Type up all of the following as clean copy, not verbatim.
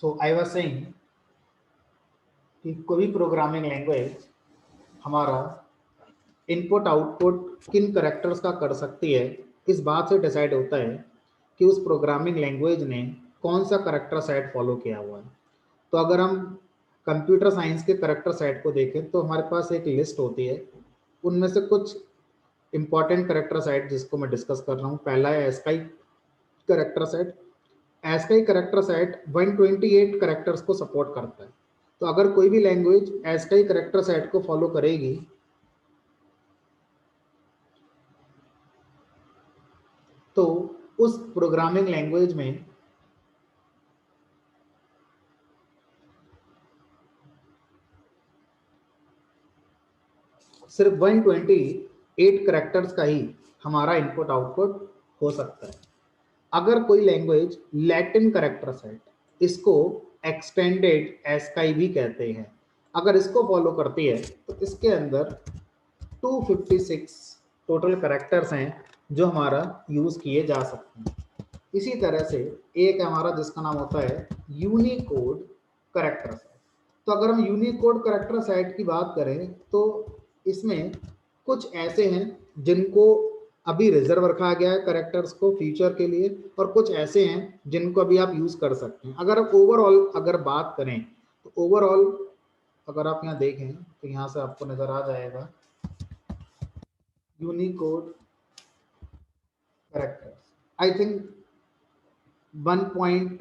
So I was saying कि कोई भी प्रोग्रामिंग लैंग्वेज हमारा इनपुट आउटपुट किन करेक्टर्स का कर सकती है, इस बात से डिसाइड होता है कि उस प्रोग्रामिंग लैंग्वेज ने कौन सा करेक्टर सेट फॉलो किया हुआ है। तो अगर हम कंप्यूटर साइंस के करेक्टर सेट को देखें तो हमारे पास एक लिस्ट होती है, उनमें से कुछ इंपॉर्टेंट करेक्टर सेट जिसको मैं डिस्कस कर रहा हूँ। पहला है ASCII character set. ASCII character set 128 characters को सपोर्ट करता है। तो अगर कोई भी लैंग्वेज एस्काई करेक्टर सेट को फॉलो करेगी तो उस प्रोग्रामिंग लैंग्वेज में सिर्फ 128 करेक्टर्स का ही हमारा इनपुट आउटपुट हो सकता है। अगर कोई लैंग्वेज लैटिन करेक्टर सेट, इसको एक्सटेंडेड एस्काई भी कहते हैं, अगर इसको फॉलो करती है तो इसके अंदर 256 टोटल करेक्टर्स हैं जो हमारा यूज़ किए जा सकते हैं। इसी तरह से एक हमारा जिसका नाम होता है यूनिकोड करेक्टर सेट। तो अगर हम यूनिकोड करेक्टर सेट की बात करें तो इसमें कुछ ऐसे हैं जिनको अभी रिजर्व रखा गया है करेक्टर्स को फ्यूचर के लिए, और कुछ ऐसे हैं जिनको अभी आप यूज़ कर सकते हैं। अगर आप ओवरऑल अगर बात करें तो ओवरऑल अगर आप यहाँ देखें तो यहाँ से आपको नज़र आ जाएगा Unicode characters. I think 1.5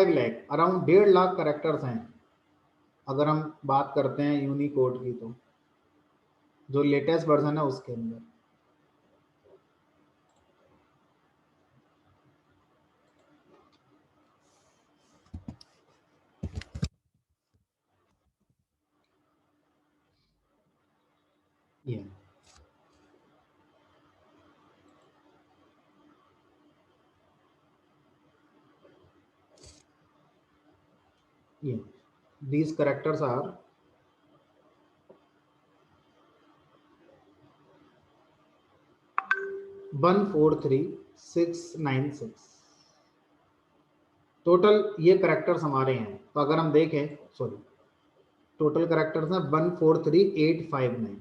lakh, around 1.5 lakh characters हैं अगर हम बात करते हैं यूनिकोड की, तो जो लेटेस्ट वर्जन है उसके अंदर। ये these characters are 143696 टोटल ये करेक्टर्स हमारे हैं। तो अगर हम देखें, सॉरी, टोटल करेक्टर्स हैं 143859,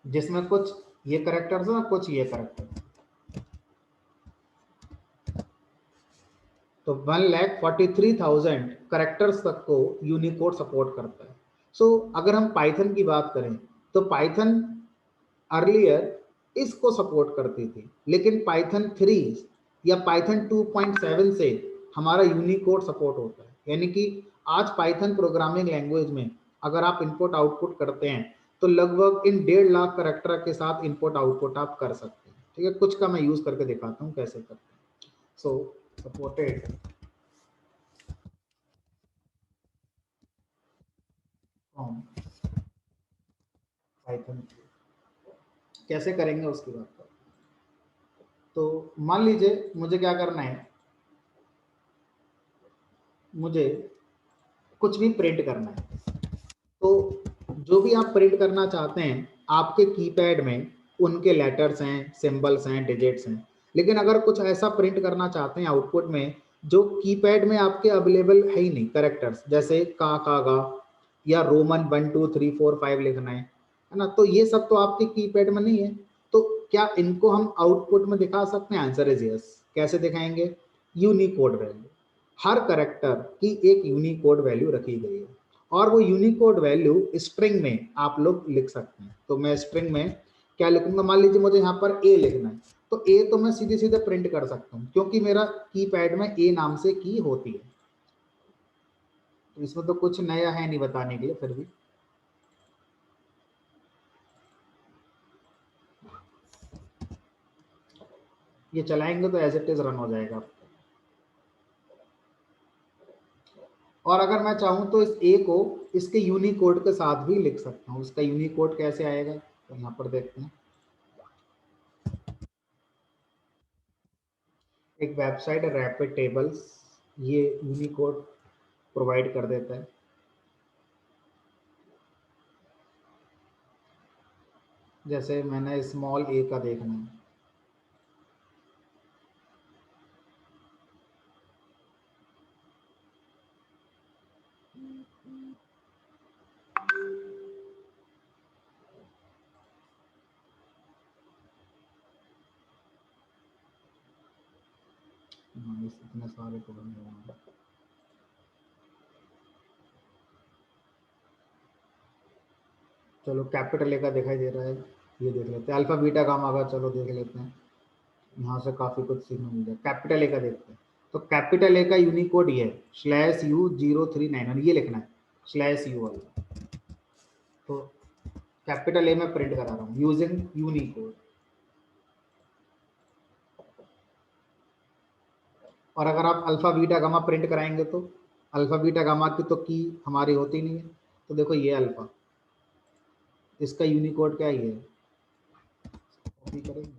जिसमें कुछ ये करेक्टर्स हैं कुछ ये करेक्टर्स। तो 1,43,000 करेक्टर्स तक को यूनिकोड सपोर्ट करता है। सो अगर हम पाइथन की बात करें तो पाइथन अर्लियर इसको सपोर्ट करती थी, लेकिन पाइथन 3 या पाइथन 2.7 से हमारा यूनिकोड सपोर्ट होता है। यानी कि आज पाइथन प्रोग्रामिंग लैंग्वेज में अगर आप इनपुट आउटपुट करते हैं तो लगभग इन 1.5 लाख करेक्टर के साथ इनपुट आउटपुट आप कर सकते हैं। ठीक है, कुछ का मैं यूज करके दिखाता हूँ कैसे करते हैं। सो सपोर्टेड फ्रॉम पाइथन, कैसे करेंगे उसकी बात करें। तो मान लीजिए मुझे क्या करना है, मुझे कुछ भी प्रिंट करना है। तो जो भी आप प्रिंट करना चाहते हैं आपके कीपैड में उनके लेटर्स हैं, सिंबल्स हैं, डिजिट्स हैं। लेकिन अगर कुछ ऐसा प्रिंट करना चाहते हैं आउटपुट में जो कीपैड में आपके अवेलेबल है ही नहीं, करेक्टर्स जैसे का गा, या रोमन 1 2 3 4 5 लिखना है ना, तो ये सब तो आपके कीपैड में नहीं है। तो क्या इनको हम आउटपुट में दिखा सकते हैं? Answer is yes. कैसे दिखाएंगे? यूनिकोड वैल्यू, हर करेक्टर की एक यूनिकोड वैल्यू रखी गई है और वो यूनिकोड वैल्यू स्ट्रिंग में आप लोग लिख सकते हैं। तो मैं स्ट्रिंग में क्या लिखूंगा, मान लीजिए मुझे यहाँ पर ए लिखना है, तो ए तो मैं सीधे सीधे प्रिंट कर सकता हूँ क्योंकि मेरा कीपैड में ए नाम से की होती है। तो इसमें तो कुछ नया है नहीं बताने के लिए, फिर भी ये चलाएंगे तो एज इट इज रन हो जाएगा। और अगर मैं चाहूँ तो इस ए को इसके यूनिकोड के साथ भी लिख सकता हूँ। इसका यूनिकोड कैसे आएगा तो यहाँ पर देखते हैं। एक वेबसाइट है रैपिड टेबल्स, ये यूनिकोड प्रोवाइड कर देता है। जैसे मैंने स्मॉल ए का देखना है, इतने सारे तो बने हुए हैं। चलो कैपिटल ए का दिखाई दे रहा है, ये देख लेते हैं। अल्फा बीटा गामा का चलो देख लेते हैं, यहाँ से काफी कुछ सीखने मिल जाए। कैपिटल ए का देखते हैं। तो कैपिटल ए का यूनिकोड ये है /U0391, ये लिखना है /U वाला। तो कैपिटल ए में प्रिंट करा रहा हूँ यूजिंग यूनिकोड। और अगर आप अल्फा बीटा गामा प्रिंट कराएंगे तो अल्फा बीटा गामा की तो की हमारी होती नहीं है। तो देखो ये अल्फा, इसका यूनिकोड क्या है, कॉपी करेंगे,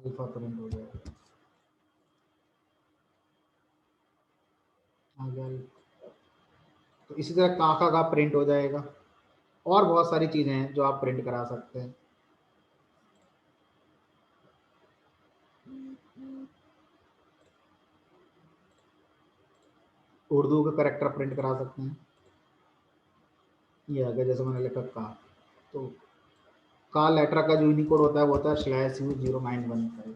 अल्फा प्रिंट हो जाएगा, आ गया। तो इसी तरह काका का प्रिंट हो जाएगा। और बहुत सारी चीजें हैं जो आप प्रिंट करा सकते हैं। उर्दू के करेक्टर प्रिंट करा सकते हैं। ये आ गया, जैसे मैंने लिखा का, तो का लेटर का जो यूनिकोड होता है वो होता है /U0915।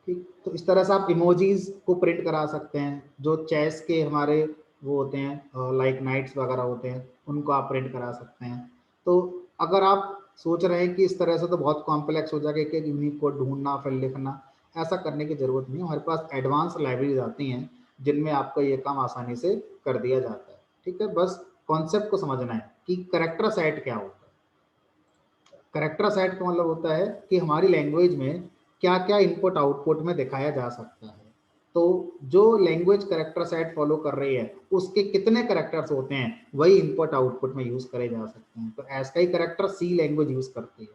ठीक, तो इस तरह से आप इमोजीज को प्रिंट करा सकते हैं। जो चेस के हमारे वो होते हैं लाइक नाइट्स वगैरह होते हैं, उनको आप प्रिंट करा सकते हैं। तो अगर आप सोच रहे हैं कि इस तरह से तो बहुत कॉम्प्लेक्स हो जाएगा कि यूनिक कोड ढूंढना फिर लिखना, ऐसा करने की जरूरत नहीं है। हमारे पास एडवांस लाइब्रेरीज आती हैं जिनमें आपका ये काम आसानी से कर दिया जाता है। ठीक है, बस कॉन्सेप्ट को समझना है कि करेक्टर सेट क्या होता है। करेक्टर सेट का मतलब होता है कि हमारी लैंग्वेज में क्या क्या इनपुट आउटपुट में दिखाया जा सकता है। तो जो लैंग्वेज करेक्टर सेट फॉलो कर रही है उसके कितने करेक्टर्स होते हैं वही इनपुट आउटपुट में यूज करे जा सकते हैं। तो ऐसा ही करेक्टर सी लैंग्वेज यूज करती है,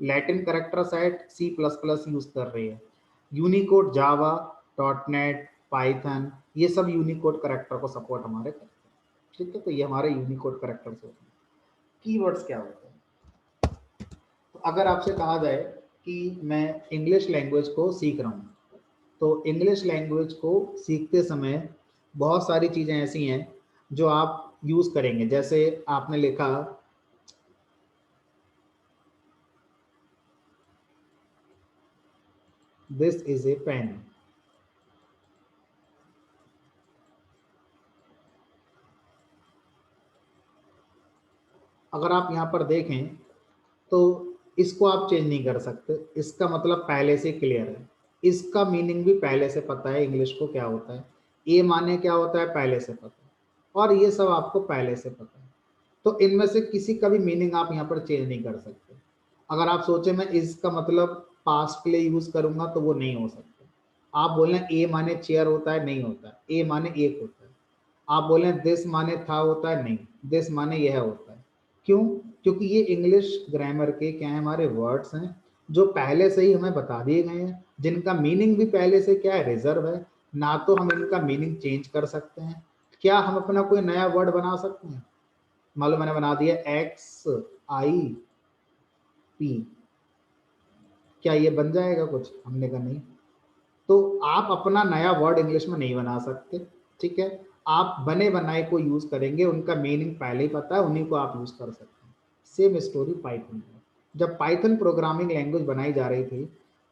Latin character set C++ use कर रही है, यूनिकोड जावा, डॉटनेट, पाइथन, ये सब यूनिकोड करेक्टर को सपोर्ट हमारे करते हैं। ठीक है, तो ये हमारे यूनिकोड करेक्टर्स होते हैं। कीवर्ड्स क्या होते हैं? तो अगर आपसे कहा जाए कि मैं इंग्लिश लैंग्वेज को सीख रहा हूँ, तो इंग्लिश लैंग्वेज को सीखते समय बहुत सारी चीज़ें ऐसी हैं जो आप यूज़ करेंगे। जैसे आपने लिखा दिस इज ए पेन, अगर आप यहाँ पर देखें तो इसको आप चेंज नहीं कर सकते, इसका मतलब पहले से क्लियर है, इसका मीनिंग भी पहले से पता है इंग्लिश को क्या होता है, ए माने क्या होता है पहले से पता है, और ये सब आपको पहले से पता है। तो इनमें से किसी का भी मीनिंग आप यहाँ पर चेंज नहीं कर सकते। अगर आप सोचे मैं इसका मतलब पास्ट के लिए यूज करूंगा तो वो नहीं हो सकता। आप बोलें ए माने चेयर होता है, नहीं होता, ए माने एक होता है। आप बोलें दिस माने था होता है, नहीं, दिस माने यह होता है। क्यों? क्योंकि ये इंग्लिश ग्रामर के क्या है, हमारे वर्ड्स हैं जो पहले से ही हमें बता दिए गए हैं, जिनका मीनिंग भी पहले से क्या है, रिजर्व है। ना तो हम इनका मीनिंग चेंज कर सकते हैं, क्या हम अपना कोई नया वर्ड बना सकते हैं? मान लो मैंने बना दिया XIP, क्या ये बन जाएगा कुछ? हमने कहा नहीं। तो आप अपना नया वर्ड इंग्लिश में नहीं बना सकते। ठीक है, आप बने बनाए को यूज करेंगे, उनका मीनिंग पहले ही पता है, उन्हीं को आप यूज कर सकते हैं। सेम स्टोरी पाइथन में, जब पाइथन प्रोग्रामिंग लैंग्वेज बनाई जा रही थी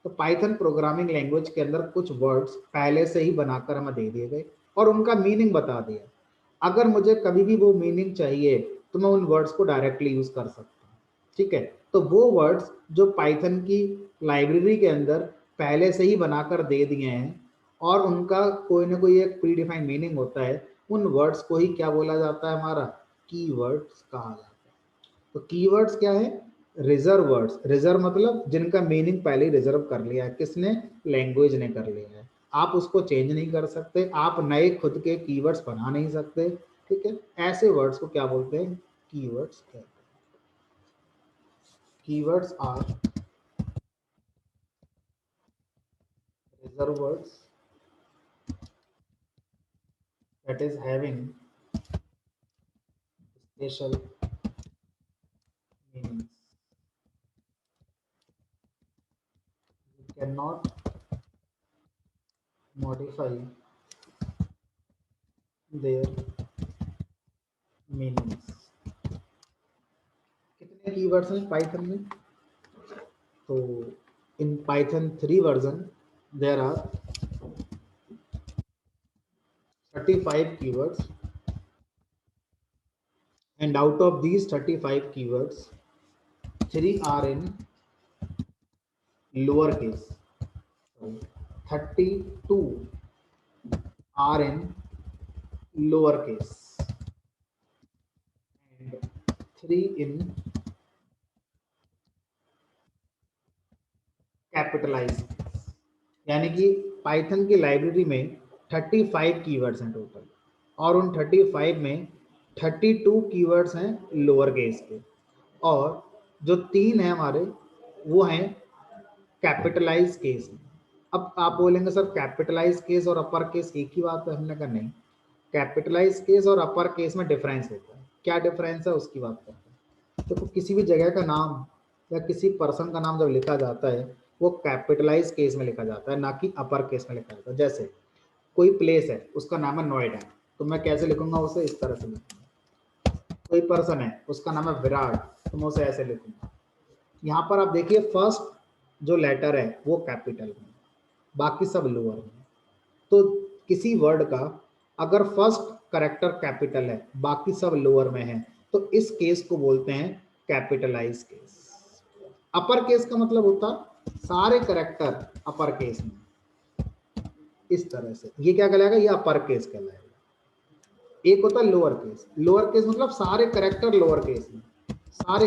तो पाइथन प्रोग्रामिंग लैंग्वेज के अंदर कुछ वर्ड्स पहले से ही बनाकर हमें दे दिए गए और उनका मीनिंग बता दिया। अगर मुझे कभी भी वो मीनिंग चाहिए तो मैं उन वर्ड्स को डायरेक्टली यूज कर सकता हूँ। ठीक है, तो वो वर्ड्स जो पाइथन की लाइब्रेरी के अंदर पहले से ही बनाकर दे दिए हैं और उनका कोई ना कोई एक प्री डिफाइंड मीनिंग होता है, उन वर्ड्स को ही क्या बोला जाता है, हमारा कीवर्ड्स कहा जाता है। तो कीवर्ड्स क्या है? Reserve words. रिजर्व मतलब जिनका मीनिंग पहले ही रिजर्व कर लिया है, किसने? लैंग्वेज ने कर लिया है। आप उसको चेंज नहीं कर सकते, आप नए खुद के कीवर्ड्स बना नहीं सकते। ठीक है, ऐसे वर्ड्स को क्या बोलते हैं? कीवर्ड्स कहते हैं। Keywords are reserved words that is having special meanings. You cannot modify their meanings. कितने कीवर्ड्स हैं पाइथन में? तो in Python 3 version there are 35 keywords, and out of these 35 keywords 3 are in lowercase. So 32 are in lowercase and 3 in capitalized. यानी कि Python की library में 35 keywords हैं total, और उन 35 में 32 कीवर्ड्स हैं लोअर केस के, और जो 3 हैं हमारे वो हैं कैपिटलाइज केस में। अब आप बोलेंगे सर कैपिटलाइज केस और अपर केस एक ही बात है, हमने कहा नहीं, कैपिटलाइज केस और अपर केस में डिफरेंस होता है। क्या डिफरेंस है उसकी बात करते हैं। तो किसी भी जगह का नाम या किसी पर्सन का नाम जब लिखा जाता है वो कैपिटलाइज केस में लिखा जाता है, ना कि अपर केस में लिखा जाता है। जैसे कोई प्लेस है उसका नाम है नोएडा, तो मैं कैसे लिखूंगा उसे? इस तरह से लिखूंगा। कोई पर्सन है उसका नाम है विराट, तो मैं उसे ऐसे लिखूंगा। यहाँ पर आप देखिए फर्स्ट जो लेटर है वो कैपिटल में, बाकी सब लोअर में। तो किसी वर्ड का अगर फर्स्ट करेक्टर कैपिटल है बाकी सब लोअर में है तो इस केस को बोलते हैं कैपिटलाइज केस। अपर केस का मतलब होता सारे करेक्टर अपर केस में, इस तरह से। ये क्या कहलाएगा? ये अपर केस कहलाएगा। एक होता है लोअर केस। लोअर केस मतलब सारे करेक्टर लोअर केस में, सारे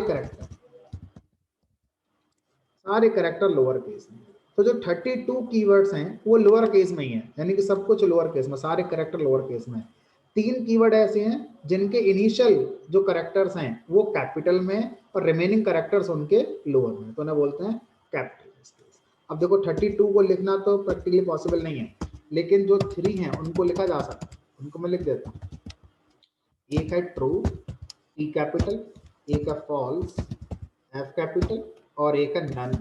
करेक्टर लोअर केस में। तो जो 32 कीवर्ड्स हैं वो लोअर केस में ही है, यानी कि सब कुछ लोअर केस में, सारे करेक्टर लोअर केस में। 3 कीवर्ड ऐसे हैं जिनके इनिशियल जो करेक्टर्स हैं वो कैपिटल में और रिमेनिंग करेक्टर्स उनके लोअर में, तो उन्हें बोलते हैं कैपिटल केस। अब देखो 32 को लिखना तो प्रैक्टिकली पॉसिबल नहीं है, लेकिन जो 3 हैं उनको लिखा जा सकता है। उनको मैं लिख देता हूँ। एक है ट्रू टी कैपिटल, एक है फॉल्स एफ कैपिटल, और एक है नन।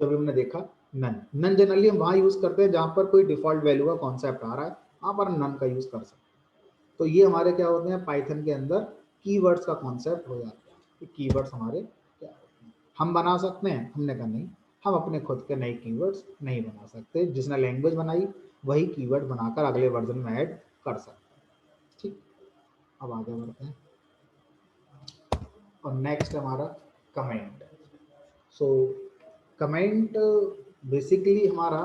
जब हमने देखा नन जनरली हम वहां यूज करते हैं जहां पर कोई डिफॉल्ट वैल्यू का कॉन्सेप्ट आ रहा है, वहां पर नन का यूज कर सकते हैं। तो ये हमारे क्या होते हैं पाइथन के अंदर कीवर्ड्स का कॉन्सेप्ट हो जाता है कि कीवर्ड्स हमारे क्या होते हैं। हम बना सकते हैं? हमने कहा नहीं, हम अपने खुद के नए कीवर्ड्स नहीं बना सकते। जिसने लैंग्वेज बनाई वही कीवर्ड बनाकर अगले वर्जन में ऐड कर सकते हैं। ठीक, अब आगे बढ़ते हैं और नेक्स्ट हमारा कमेंट। सो कमेंट बेसिकली हमारा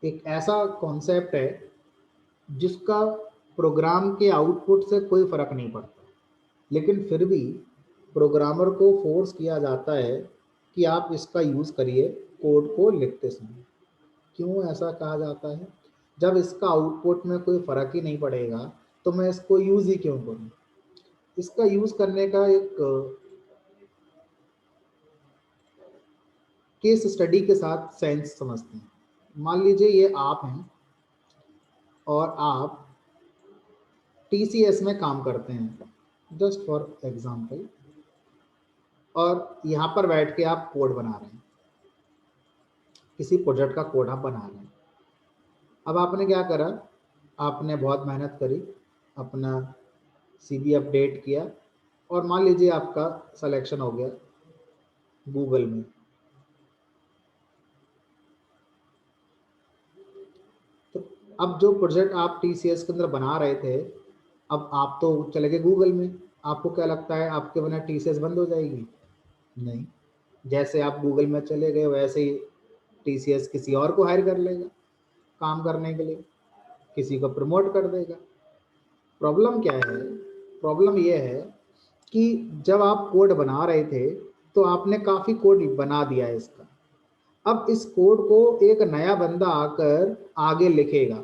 एक ऐसा कॉन्सेप्ट है जिसका प्रोग्राम के आउटपुट से कोई फर्क नहीं पड़ता, लेकिन फिर भी प्रोग्रामर को फोर्स किया जाता है कि आप इसका यूज करिए कोड को लिखते समय। क्यों ऐसा कहा जाता है? जब इसका आउटपुट में कोई फर्क ही नहीं पड़ेगा तो मैं इसको यूज ही क्यों करूं? इसका यूज करने का एक केस स्टडी के साथ सेंस समझते हैं। मान लीजिए ये आप हैं और आप TCS में काम करते हैं, जस्ट फॉर एग्जांपल, और यहाँ पर बैठ के आप कोड बना रहे हैं, किसी प्रोजेक्ट का कोड आप बना रहे हैं। अब आपने क्या करा? आपने बहुत मेहनत करी, अपना CV अपडेट किया, और मान लीजिए आपका सिलेक्शन हो गया गूगल में। तो अब जो प्रोजेक्ट आप TCS के अंदर बना रहे थे, अब आप तो चले गए गूगल में। आपको क्या लगता है आपके बिना TCS बंद हो जाएगी? नहीं, जैसे आप गूगल में चले गए वैसे ही TCS किसी और को हायर कर लेगा काम करने के लिए, किसी को प्रमोट कर देगा। प्रॉब्लम क्या है? प्रॉब्लम यह है कि जब आप कोड बना रहे थे तो आपने काफ़ी कोड बना दिया है इसका। अब इस कोड को एक नया बंदा आकर आगे लिखेगा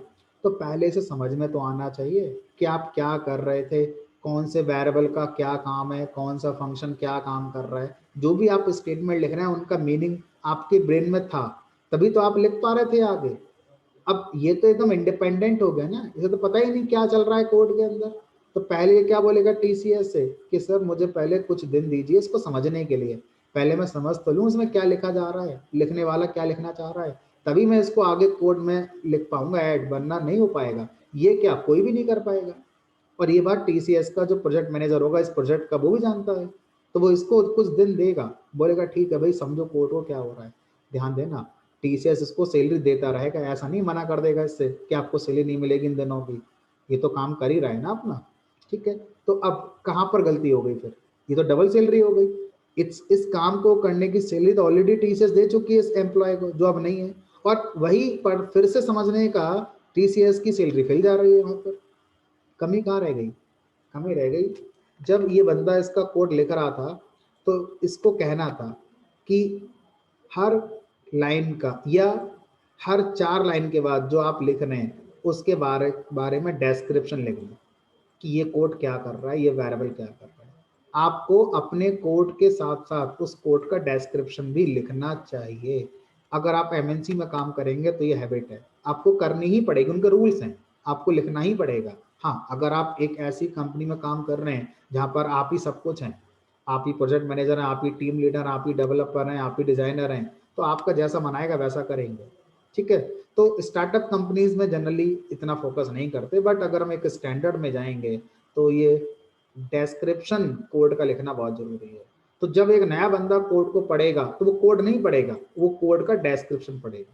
तो पहले से समझ में तो आना चाहिए कि आप क्या कर रहे थे, कौन से वेरिएबल का क्या काम है, कौन सा फंक्शन क्या काम कर रहा है। जो भी आप स्टेटमेंट लिख रहे हैं उनका मीनिंग आपके ब्रेन में था, तभी तो आप लिख पा रहे थे आगे। अब ये तो एकदम इंडिपेंडेंट हो गया ना, इसे तो पता ही नहीं क्या चल रहा है कोड के अंदर। तो पहले ये क्या बोलेगा टीसीएस से कि सर मुझे पहले कुछ दिन दीजिए इसको समझने के लिए, पहले मैं समझ तो लूँ इसमें क्या लिखा जा रहा है, लिखने वाला क्या लिखना चाह रहा है, तभी मैं इसको आगे कोड में लिख पाऊंगा ऐड, वरना नहीं हो पाएगा। ये क्या कोई भी नहीं कर पाएगा। और ये बात टीसीएस का जो प्रोजेक्ट मैनेजर होगा इस प्रोजेक्ट का वो भी जानता है। तो वो इसको कुछ दिन देगा, बोलेगा ठीक है भाई समझो कोड को क्या हो रहा है। ध्यान देना टीसीएस इसको सैलरी देता रहेगा, ऐसा नहीं मना कर देगा इससे कि आपको सैलरी नहीं मिलेगी इन दिनों की, ये तो काम कर ही रहा है ना अपना। ठीक है, तो अब कहाँ पर गलती हो गई फिर, ये तो डबल सैलरी हो गई। इस काम को करने की सैलरी तो ऑलरेडी टीसीएस दे चुकी है इस एम्प्लॉय को जो अब नहीं है, और वही पर फिर से समझने का टीसीएस की सैलरी फिर जा रही है। वहां पर कमी कहाँ रह गई, कमी रह गई जब ये बंदा इसका कोड लिख रहा था तो इसको कहना था कि हर लाइन का या हर 4 लाइन के बाद जो आप लिख रहे हैं उसके बारे में डिस्क्रिप्शन लिख लें कि ये कोड क्या कर रहा है, ये वेरिएबल क्या कर रहा है। आपको अपने कोड के साथ साथ उस कोड का डिस्क्रिप्शन भी लिखना चाहिए। अगर आप एमएनसी में काम करेंगे तो ये हैबिट है, आपको करनी ही पड़ेगी, उनके रूल्स हैं, आपको लिखना ही पड़ेगा। हाँ, अगर आप एक ऐसी कंपनी में काम कर रहे हैं जहाँ पर आप ही सब कुछ हैं, आप ही प्रोजेक्ट मैनेजर हैं, आप ही टीम लीडर, आप ही डेवलपर हैं, आप ही डिजाइनर हैं, तो आपका जैसा मनाएगा वैसा करेंगे। ठीक है, तो स्टार्टअप कंपनीज में जनरली इतना फोकस नहीं करते, बट अगर हम एक स्टैंडर्ड में जाएंगे तो ये डिस्क्रिप्शन कोड का लिखना बहुत जरूरी है। तो जब एक नया बंदा कोड को पढ़ेगा तो वो कोड नहीं पढ़ेगा, वो कोड का डिस्क्रिप्शन पढ़ेगा,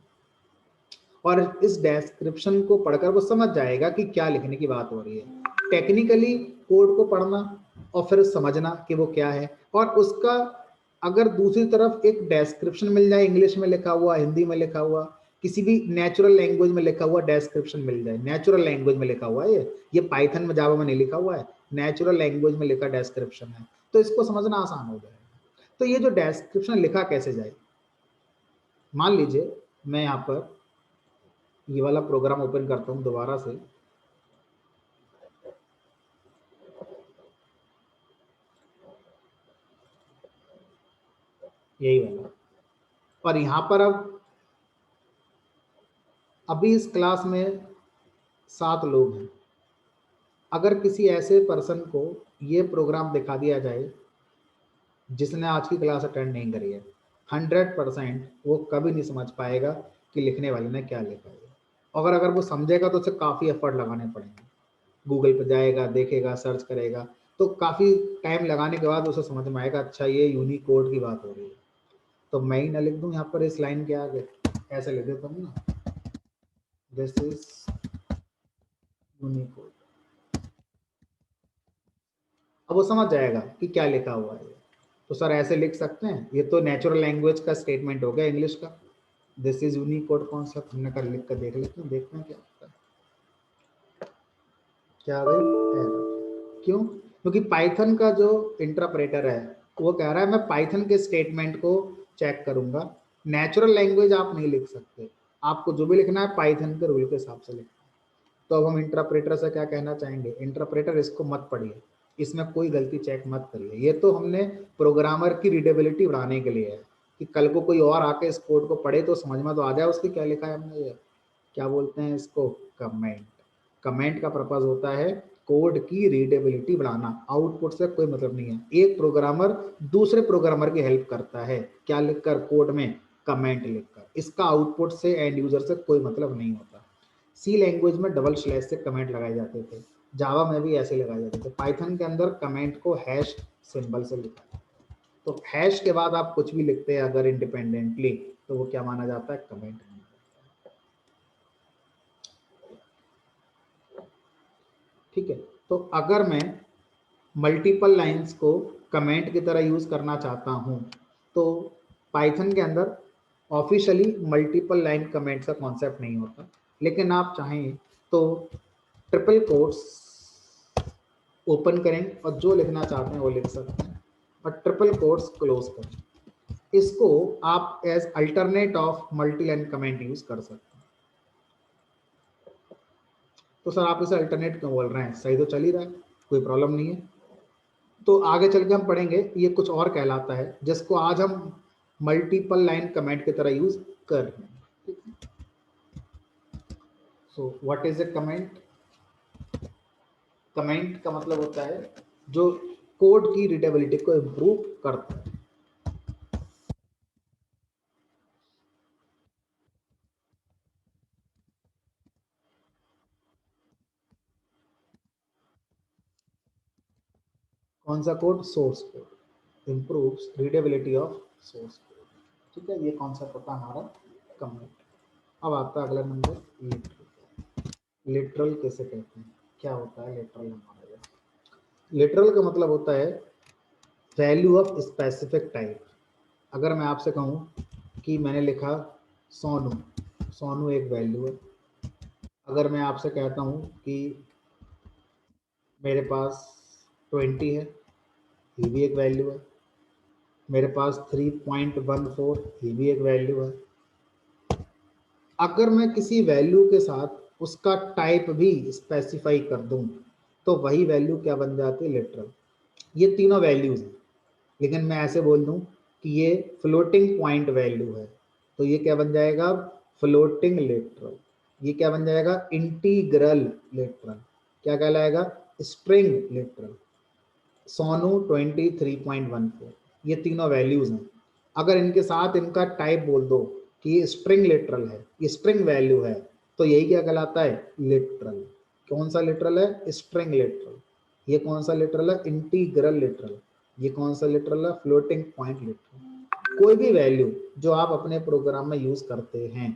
और इस डिस्क्रिप्शन को पढ़कर वो समझ जाएगा कि क्या लिखने की बात हो रही है। टेक्निकली कोड को पढ़ना और फिर समझना कि वो क्या है, और उसका अगर दूसरी तरफ एक डिस्क्रिप्शन मिल जाए, इंग्लिश में लिखा हुआ, हिंदी में लिखा हुआ, किसी भी नेचुरल लैंग्वेज में लिखा हुआ डिस्क्रिप्शन मिल जाए, नेचुरल लैंग्वेज में लिखा हुआ है, ये पाइथन में जावा में नहीं लिखा हुआ है, नेचुरल लैंग्वेज में लिखा डिस्क्रिप्शन है, तो इसको समझना आसान हो जाएगा। तो ये जो डिस्क्रिप्शन लिखा कैसे जाए, मान लीजिए मैं यहाँ पर ये वाला प्रोग्राम ओपन करता हूँ दोबारा से, यही वाला, और यहाँ पर अब अभी इस क्लास में 7 लोग हैं। अगर किसी ऐसे पर्सन को ये प्रोग्राम दिखा दिया जाए जिसने आज की क्लास अटेंड नहीं करी है, 100% वो कभी नहीं समझ पाएगा कि लिखने वाले ने क्या लिखा है। अगर वो समझेगा तो उसे काफ़ी एफर्ट लगाने पड़ेंगे, गूगल पर जाएगा, देखेगा, सर्च करेगा, तो काफ़ी टाइम लगाने के बाद उसे समझ में आएगा अच्छा ये यूनिकोड की बात हो रही है। तो मैं ही ना लिख दूँ यहाँ पर इस लाइन के आगे, ऐसे लिख देता हूँ ना, दिस इज यूनिकोड, अब वो समझ जाएगा कि क्या लिखा हुआ है। तो सर ऐसे लिख सकते हैं, ये तो नेचुरल लैंग्वेज का स्टेटमेंट हो गया इंग्लिश का, दिस इज यूनिकोड कौन सा, हमने कर लिख कर देख लेते हैं, देखते हैं क्या होता है। क्या आ गई एरर, क्यों? क्योंकि पाइथन का जो इंटरप्रेटर है वो कह रहा है मैं पाइथन के स्टेटमेंट को चेक करूंगा, नेचुरल लैंग्वेज आप नहीं लिख सकते, आपको जो भी लिखना है पाइथन के रूल के हिसाब से लिखना है। तो अब हम इंटरप्रेटर से क्या कहना चाहेंगे, इंटरप्रेटर इसको मत पढ़िए, इसमें कोई गलती चेक मत करिए, ये तो हमने प्रोग्रामर की रीडेबिलिटी बढ़ाने के लिए है कि कल को कोई और आके इस कोड को पढ़े तो समझ में तो आ जाए उसके क्या लिखा है हमने। ये क्या बोलते हैं इसको, कमेंट। कमेंट का पर्पज होता है कोड की रीडेबिलिटी बढ़ाना, आउटपुट से कोई मतलब नहीं है। एक प्रोग्रामर दूसरे प्रोग्रामर की हेल्प करता है, क्या लिखकर, कोड में कमेंट लिखकर, इसका आउटपुट से एंड यूजर से कोई मतलब नहीं होता। सी लैंग्वेज में डबल स्लैश से कमेंट लगाए जाते थे, जावा में भी ऐसे लगाए जाते थे, पाइथन के अंदर कमेंट को हैश सिंबल से लिखा है। तो हैश के बाद आप कुछ भी लिखते हैं अगर इंडिपेंडेंटली तो वो क्या माना जाता है, कमेंट। ठीक है, तो अगर मैं मल्टीपल लाइंस को कमेंट की तरह यूज करना चाहता हूं तो पाइथन के अंदर ऑफिशियली मल्टीपल लाइन कमेंट का कॉन्सेप्ट नहीं होता, लेकिन आप चाहें तो ट्रिपल कोट्स ओपन करें और जो लिखना चाहते हैं वो लिख सकते हैं, और ट्रिपल कोट्स क्लोज करें। इसको आप as alternate of multi line comment use कर सकते हैं। तो सर आप इसे अल्टरनेट क्यों बोल रहे हैं, सही तो चल ही रहा है, कोई प्रॉब्लम नहीं है। तो आगे चल के हम पढ़ेंगे ये कुछ और कहलाता है जिसको आज हम मल्टीपल लाइन कमेंट की तरह यूज कर रहे हैं। So what is a comment? Comment का मतलब होता है जो कोड की रीडेबिलिटी को इम्प्रूव करता है। कौन सा code? Source code improves readability of source code. ठीक है, ये कॉन्सेप्ट होता है हमारा कमेंट। अब आता है अगला नंबर, लिटरल। लिटरल कैसे कहते हैं, क्या होता है लिटरल हमारा? लिटरल का मतलब होता है वैल्यू ऑफ स्पेसिफिक टाइप। अगर मैं आपसे कहूँ कि मैंने लिखा सोनू, सोनू एक वैल्यू है। अगर मैं आपसे कहता हूँ कि मेरे पास 20 है, ये भी एक वैल्यू है। मेरे पास 3.14, ये भी एक वैल्यू है। अगर मैं किसी वैल्यू के साथ उसका टाइप भी स्पेसिफाई कर दूं तो वही वैल्यू क्या बन जाती है? लिटरल। ये तीनों वैल्यूज हैं, लेकिन मैं ऐसे बोल दूं कि ये फ्लोटिंग पॉइंट वैल्यू है तो ये क्या बन जाएगा? Floating literal. ये क्या बन जाएगा? Integral literal. क्या कहलाएगा? String literal. सोनू 23.14, ये तीनों वैल्यूज हैं। अगर इनके साथ इनका टाइप बोल दो कि ये स्ट्रिंग लिटरल है, ये स्ट्रिंग वैल्यू है, तो यही क्या कहलाता है? लिटरल। कौन सा लिटरल है? String literal. ये कौन सा लिटरल है? Integral literal. ये कौन सा लिटरल है? Floating point literal. कोई भी वैल्यू जो आप अपने प्रोग्राम में यूज करते हैं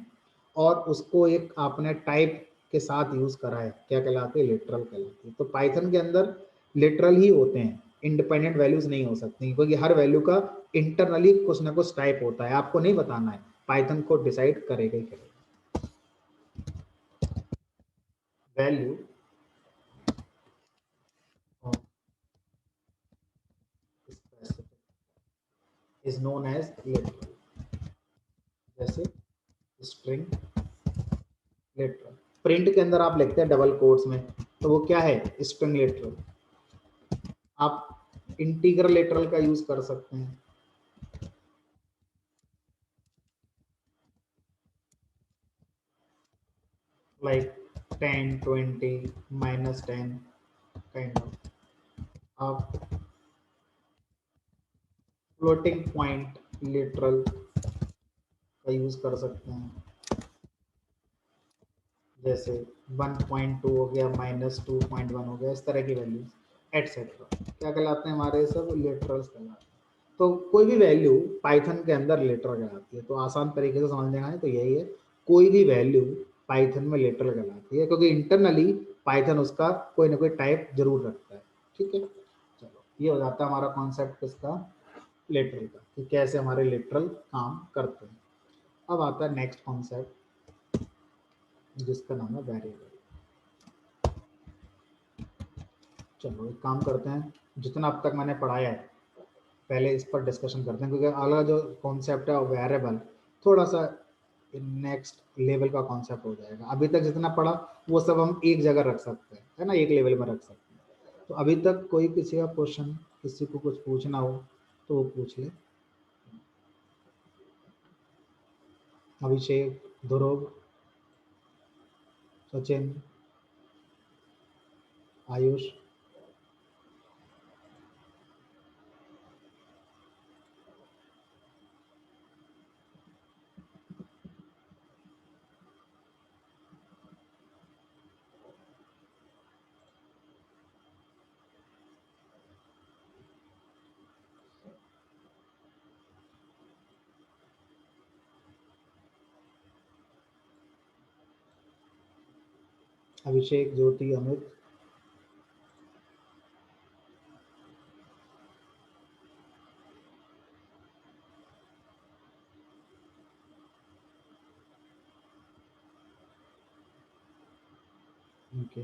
और उसको एक आपने टाइप के साथ यूज करा है, क्या कहलाते हैं? लिटरल कहलाती है। तो पाइथन के अंदर लिटरल ही होते हैं, इंडिपेंडेंट वैल्यूज नहीं हो सकती, क्योंकि हर वैल्यू का इंटरनली कुछ ना कुछ टाइप होता है। आपको नहीं बताना है, पाइथन को डिसाइड करेगा ही करेगा। Value is known as literal. जैसे स्ट्रिंग लिटरल, प्रिंट के अंदर आप लिखते हैं डबल कोट्स में, तो वो क्या है? String literal. आप इंटीग्रल लिटरल का यूज कर सकते हैं, लाइक 10, 20, -10 काइंड ऑफ। आप फ्लोटिंग पॉइंट लिटरल का यूज कर सकते हैं, जैसे 1.2 हो गया, -2.1 हो गया, इस तरह की वैल्यूज एटसेट्रा क्या कहलाते हैं? हमारे सब लिटरल्स कहलाते हैं। तो कोई भी वैल्यू पाइथन के अंदर लिटरल कहलाती है। तो आसान तरीके से समझ लेना है तो यही है, कोई भी वैल्यू पाइथन में लिटरल कहलाती है, क्योंकि इंटरनली पाइथन उसका कोई ना कोई टाइप जरूर रखता है। ठीक है, चलो ये हो जाता है हमारा कॉन्सेप्ट किसका? लिटरल का, कि कैसे हमारे लिटरल काम करते हैं। अब आता है नेक्स्ट कॉन्सेप्ट जिसका नाम है वेरिएबल। चलो एक काम करते हैं, जितना अब तक मैंने पढ़ाया है पहले इस पर डिस्कशन करते हैं, क्योंकि अगला जो कॉन्सेप्ट है वेरिएबल थोड़ा सा नेक्स्ट लेवल का कॉन्सेप्ट हो जाएगा। अभी तक जितना पढ़ा वो सब हम एक जगह रख सकते हैं, है ना, एक लेवल में रख सकते हैं। तो अभी तक कोई किसी का क्वेश्चन, किसी को कुछ पूछना हो तो वो पूछ ले। अभिषेक, ध्रुव, सचिन, आयुष। अभिषेक, ज्योति, अमित। ओके,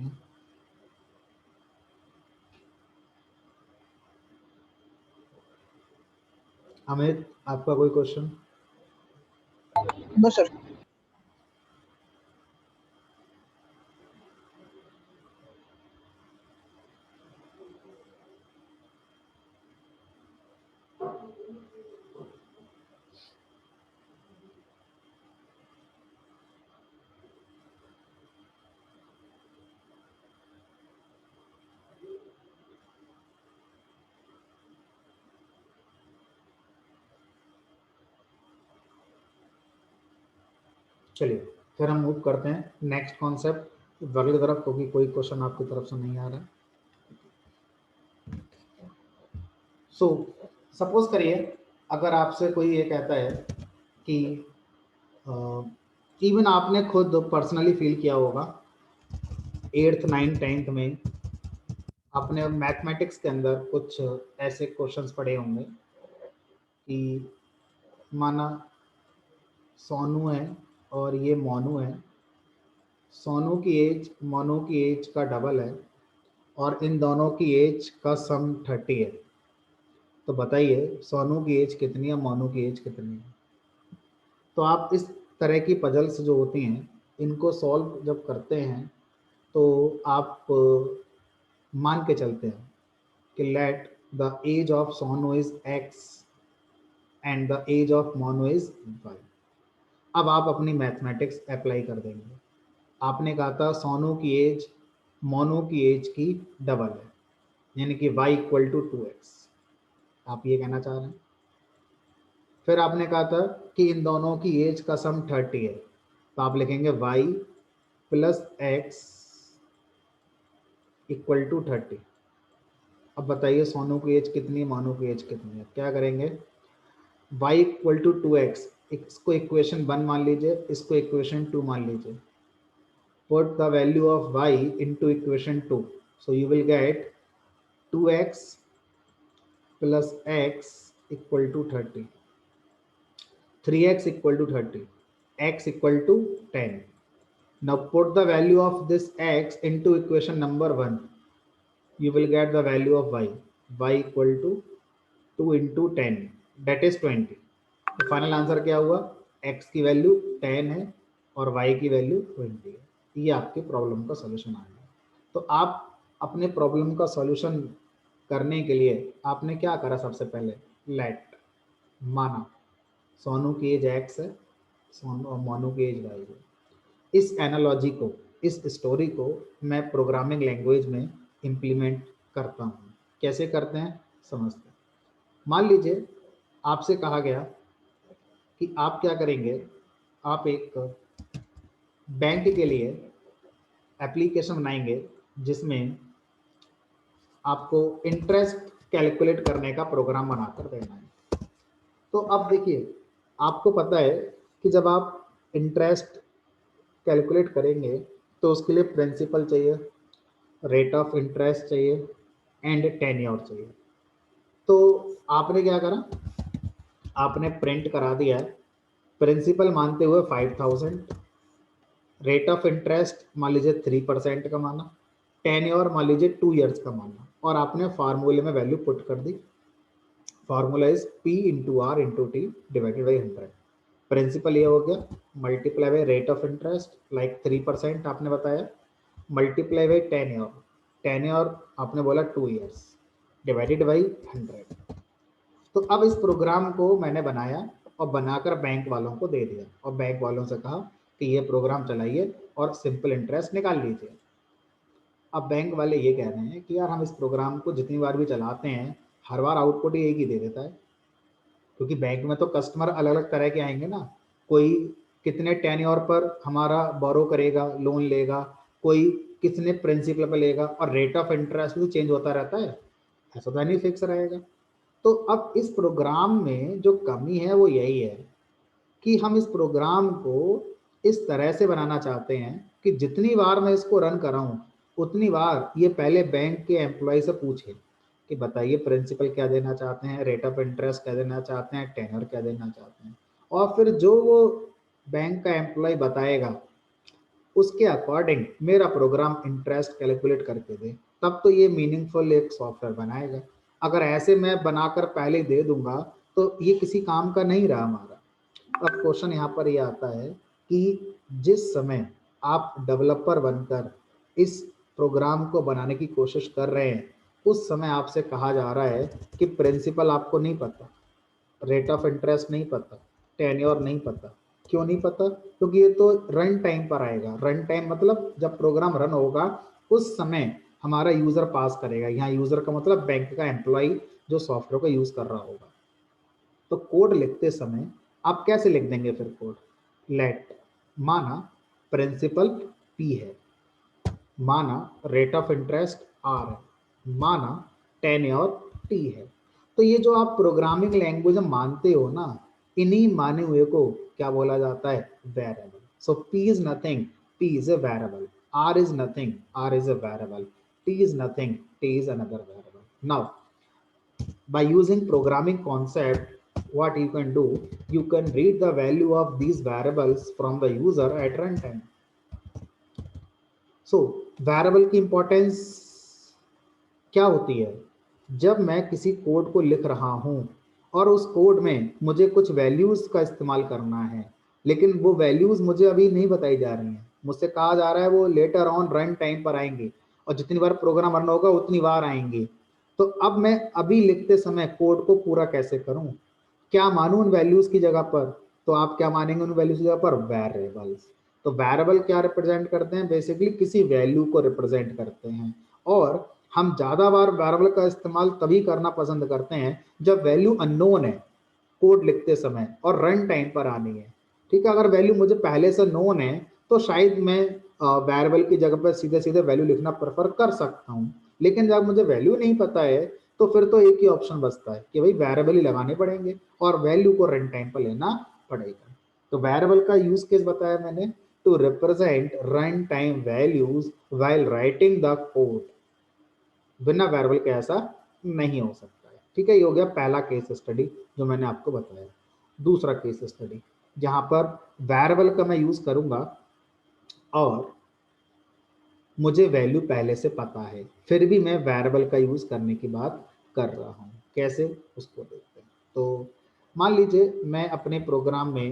अमित आपका कोई क्वेश्चन? No, sir. चलिए फिर हम मूव करते हैं नेक्स्ट कॉन्सेप्ट वर्ग तरफ, क्योंकि कोई क्वेश्चन आपकी तरफ से नहीं आ रहा। सो सपोज करिए अगर आपसे कोई ये कहता है कि इवन आपने खुद पर्सनली फील किया होगा 8th 9th 10th में आपने मैथमेटिक्स के अंदर कुछ ऐसे क्वेश्चंस पढ़े होंगे कि माना सोनू है और ये मोनू है, सोनू की एज मोनू की एज का डबल है और इन दोनों की एज का सम 30 है। तो बताइए सोनू की एज कितनी है, मोनू की एज कितनी है। तो आप इस तरह की पजल्स जो होती हैं इनको सॉल्व जब करते हैं तो आप मान के चलते हैं कि let the age of Sonu is x and the age of Monu is y। अब आप अपनी मैथमेटिक्स अप्लाई कर देंगे। आपने कहा था सोनू की एज मोनू की एज की डबल है, यानी कि y इक्वल टू 2x, आप ये कहना चाह रहे हैं। फिर आपने कहा था कि इन दोनों की एज का सम 30 है, तो आप लिखेंगे y plus x equal to 30। अब बताइए सोनू की एज कितनी है, मोनू की एज कितनी है। क्या करेंगे, y इक्वल टू 2x, इसको इक्वेशन 1 मान लीजिए, इसको इक्वेशन 2 मान लीजिए। Put the value of y into equation 2, so you will get 2x plus x equal to 30, 3x equal to 30, x equal to 10. Now put the value of this x into equation number 1, you will get the value of y, y equal to 2 into 10, that is 20. तो final answer क्या हुआ, x की value 10 है और y की value 20 है। ये आपके प्रॉब्लम का सॉल्यूशन आ गया। तो आप अपने प्रॉब्लम का सॉल्यूशन करने के लिए आपने क्या करा, सबसे पहले लेट माना सोनू की एज x है, सोनू और मोनू की एज y है। इस एनालॉजी को, इस स्टोरी को मैं प्रोग्रामिंग लैंग्वेज में इम्प्लीमेंट करता हूँ। कैसे करते हैं समझते हैं। मान लीजिए आपसे कहा गया कि आप क्या करेंगे, आप एक बैंक के लिए एप्लीकेशन बनाएंगे जिसमें आपको इंटरेस्ट कैलकुलेट करने का प्रोग्राम बनाकर देना है। तो अब देखिए आपको पता है कि जब आप इंटरेस्ट कैलकुलेट करेंगे तो उसके लिए प्रिंसिपल चाहिए, रेट ऑफ इंटरेस्ट चाहिए एंड टेन्योर चाहिए। तो आपने क्या करा, आपने प्रिंट करा दिया है प्रिंसिपल मानते हुए 5000, रेट ऑफ इंटरेस्ट मान लीजिए 3% का माना, टेन्योर मान लीजिए 2 ईयर्स का माना, और आपने फार्मूले में वैल्यू पुट कर दी। Formula is P into R into T divided by 100। Principal ये हो गया, multiply by rate of interest like 3% आपने बताया, मल्टीप्लाई बाई टेन्योर आपने बोला 2 ईयर्स डिवाइडेड बाई 100। तो अब इस प्रोग्राम को मैंने बनाया और बनाकर बैंक वालों को दे दिया और बैंक वालों से कहा कि ये प्रोग्राम चलाइए और सिंपल इंटरेस्ट निकाल लीजिए। अब बैंक वाले ये कह रहे हैं कि यार हम इस प्रोग्राम को जितनी बार भी चलाते हैं हर बार आउटपुट एक ही दे देता है, क्योंकि बैंक में तो कस्टमर अलग अलग तरह के आएंगे ना। कोई कितने टेन्योर पर हमारा बोरो करेगा, लोन लेगा, कोई कितने प्रिंसिपल पर लेगा, और रेट ऑफ इंटरेस्ट भी चेंज होता रहता है, ऐसा तो नहीं फिक्स रहेगा। तो अब इस प्रोग्राम में जो कमी है वो यही है कि हम इस प्रोग्राम को इस तरह से बनाना चाहते हैं कि जितनी बार मैं इसको रन कराऊं उतनी बार ये पहले बैंक के एम्प्लॉय से पूछे कि बताइए प्रिंसिपल क्या देना चाहते हैं, रेट ऑफ इंटरेस्ट क्या देना चाहते हैं, टेनर क्या देना चाहते हैं, और फिर जो वो बैंक का एम्प्लॉय बताएगा उसके अकॉर्डिंग मेरा प्रोग्राम इंटरेस्ट कैलकुलेट करके दे, तब तो ये मीनिंगफुल एक सॉफ्टवेयर बनाएगा। अगर ऐसे मैं बनाकर पहले दे दूंगा तो ये किसी काम का नहीं रहा हमारा। अब क्वेश्चन यहाँ पर ये आता है कि जिस समय आप डेवलपर बनकर इस प्रोग्राम को बनाने की कोशिश कर रहे हैं उस समय आपसे कहा जा रहा है कि प्रिंसिपल आपको नहीं पता, रेट ऑफ इंटरेस्ट नहीं पता, टेन्योर नहीं पता। क्यों नहीं पता, क्योंकि ये तो रन टाइम पर आएगा। रन टाइम मतलब जब प्रोग्राम रन होगा उस समय हमारा यूजर पास करेगा। यहाँ यूजर का मतलब बैंक का एम्प्लॉय जो सॉफ्टवेयर को यूज कर रहा होगा। तो कोड लिखते समय आप कैसे लिख देंगे फिर कोड, लेट माना प्रिंसिपल P है, माना रेट ऑफ इंटरेस्ट R है, माना टेन्योर T है। तो ये जो आप प्रोग्रामिंग लैंग्वेज मानते हो ना, इन्हीं माने हुए को क्या बोला जाता है? Variable. So P is nothing, P is a variable, R is nothing, R is a variable, T is nothing, T is another variable. Now, by using programming concept, what you can do, you can read the value of these variables from the user at runtime. So, variable की importance क्या होती है? जब मैं किसी code को लिख रहा हूं और उस कोड में मुझे कुछ वैल्यूज का इस्तेमाल करना है, लेकिन वो वैल्यूज मुझे अभी नहीं बताई जा रही हैं, मुझसे कहा जा रहा है वो लेटर ऑन रन टाइम पर आएंगे और जितनी बार प्रोग्राम रन होगा उतनी बार आएंगे। तो अब मैं अभी लिखते समय कोड को पूरा कैसे करूं? क्या मानूं उन वैल्यूज की जगह पर? तो आप क्या मानेंगे उन वैल्यूज की जगह पर? वेरिएबल्स। तो वेरिएबल क्या रिप्रेजेंट करते हैं? बेसिकली किसी वैल्यू को रिप्रेजेंट करते हैं। और हम ज्यादा बार वेरिएबल का इस्तेमाल तभी करना पसंद करते हैं जब वैल्यू अननोन है कोड लिखते समय और रन टाइम पर आनी है। ठीक है, अगर वैल्यू मुझे पहले से नोन है तो शायद मैं वेरिएबल की जगह पर सीधे सीधे वैल्यू लिखना प्रेफर कर सकता हूं, लेकिन जब मुझे वैल्यू नहीं पता है तो फिर तो एक ही ऑप्शन बचता है कि भाई वेरिएबल ही लगाने पड़ेंगे और वैल्यू को रन टाइम पर लेना पड़ेगा। तो वेरिएबल का यूज केस बताया मैंने, to represent run time values while writing the code. बिना वेरिएबल के ऐसा नहीं हो सकता है। ठीक है, ये हो गया पहला केस स्टडी जो मैंने आपको बताया। दूसरा केस स्टडी जहां पर वेरिएबल का मैं यूज करूंगा और मुझे वैल्यू पहले से पता है, फिर भी मैं वेरिएबल का यूज करने की बात कर रहा हूं। कैसे, उसको देखते हैं। तो मान लीजिए मैं अपने प्रोग्राम में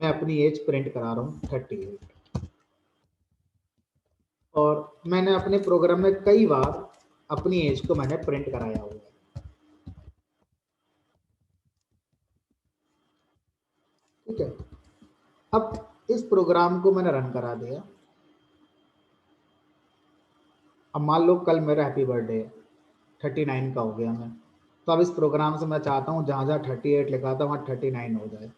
मैं अपनी एज प्रिंट करा रहा हूं 38, और मैंने अपने प्रोग्राम में कई बार अपनी एज को मैंने प्रिंट कराया हुआ है। ठीक है, अब इस प्रोग्राम को मैंने रन करा दिया। अब मान लो कल मेरा हैप्पी बर्थडे है, 39 का हो गया मैं, तो अब इस प्रोग्राम से मैं चाहता हूँ जहाँ जहाँ 38 लिखा था वहाँ 39 हो जाए।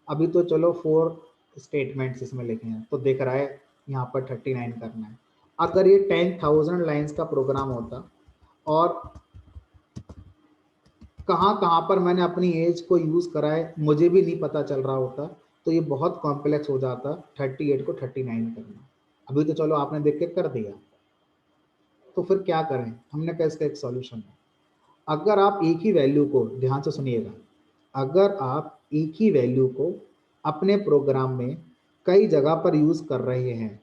अभी तो चलो 4 स्टेटमेंट्स इसमें लिखे हैं तो दिख रहा है यहाँ पर 39 करना है। अगर ये 10,000 लाइन्स का प्रोग्राम होता और कहाँ कहाँ पर मैंने अपनी एज को यूज़ करा है मुझे भी नहीं पता चल रहा होता, तो ये बहुत कॉम्प्लेक्स हो जाता 38 को 39 करना। अभी तो चलो आपने देख के कर दिया, तो फिर क्या करें? हमने कहा इसका एक सॉल्यूशन है। अगर आप एक ही वैल्यू को, ध्यान से सुनिएगा, अगर आप एक ही वैल्यू को अपने प्रोग्राम में कई जगह पर यूज कर रहे हैं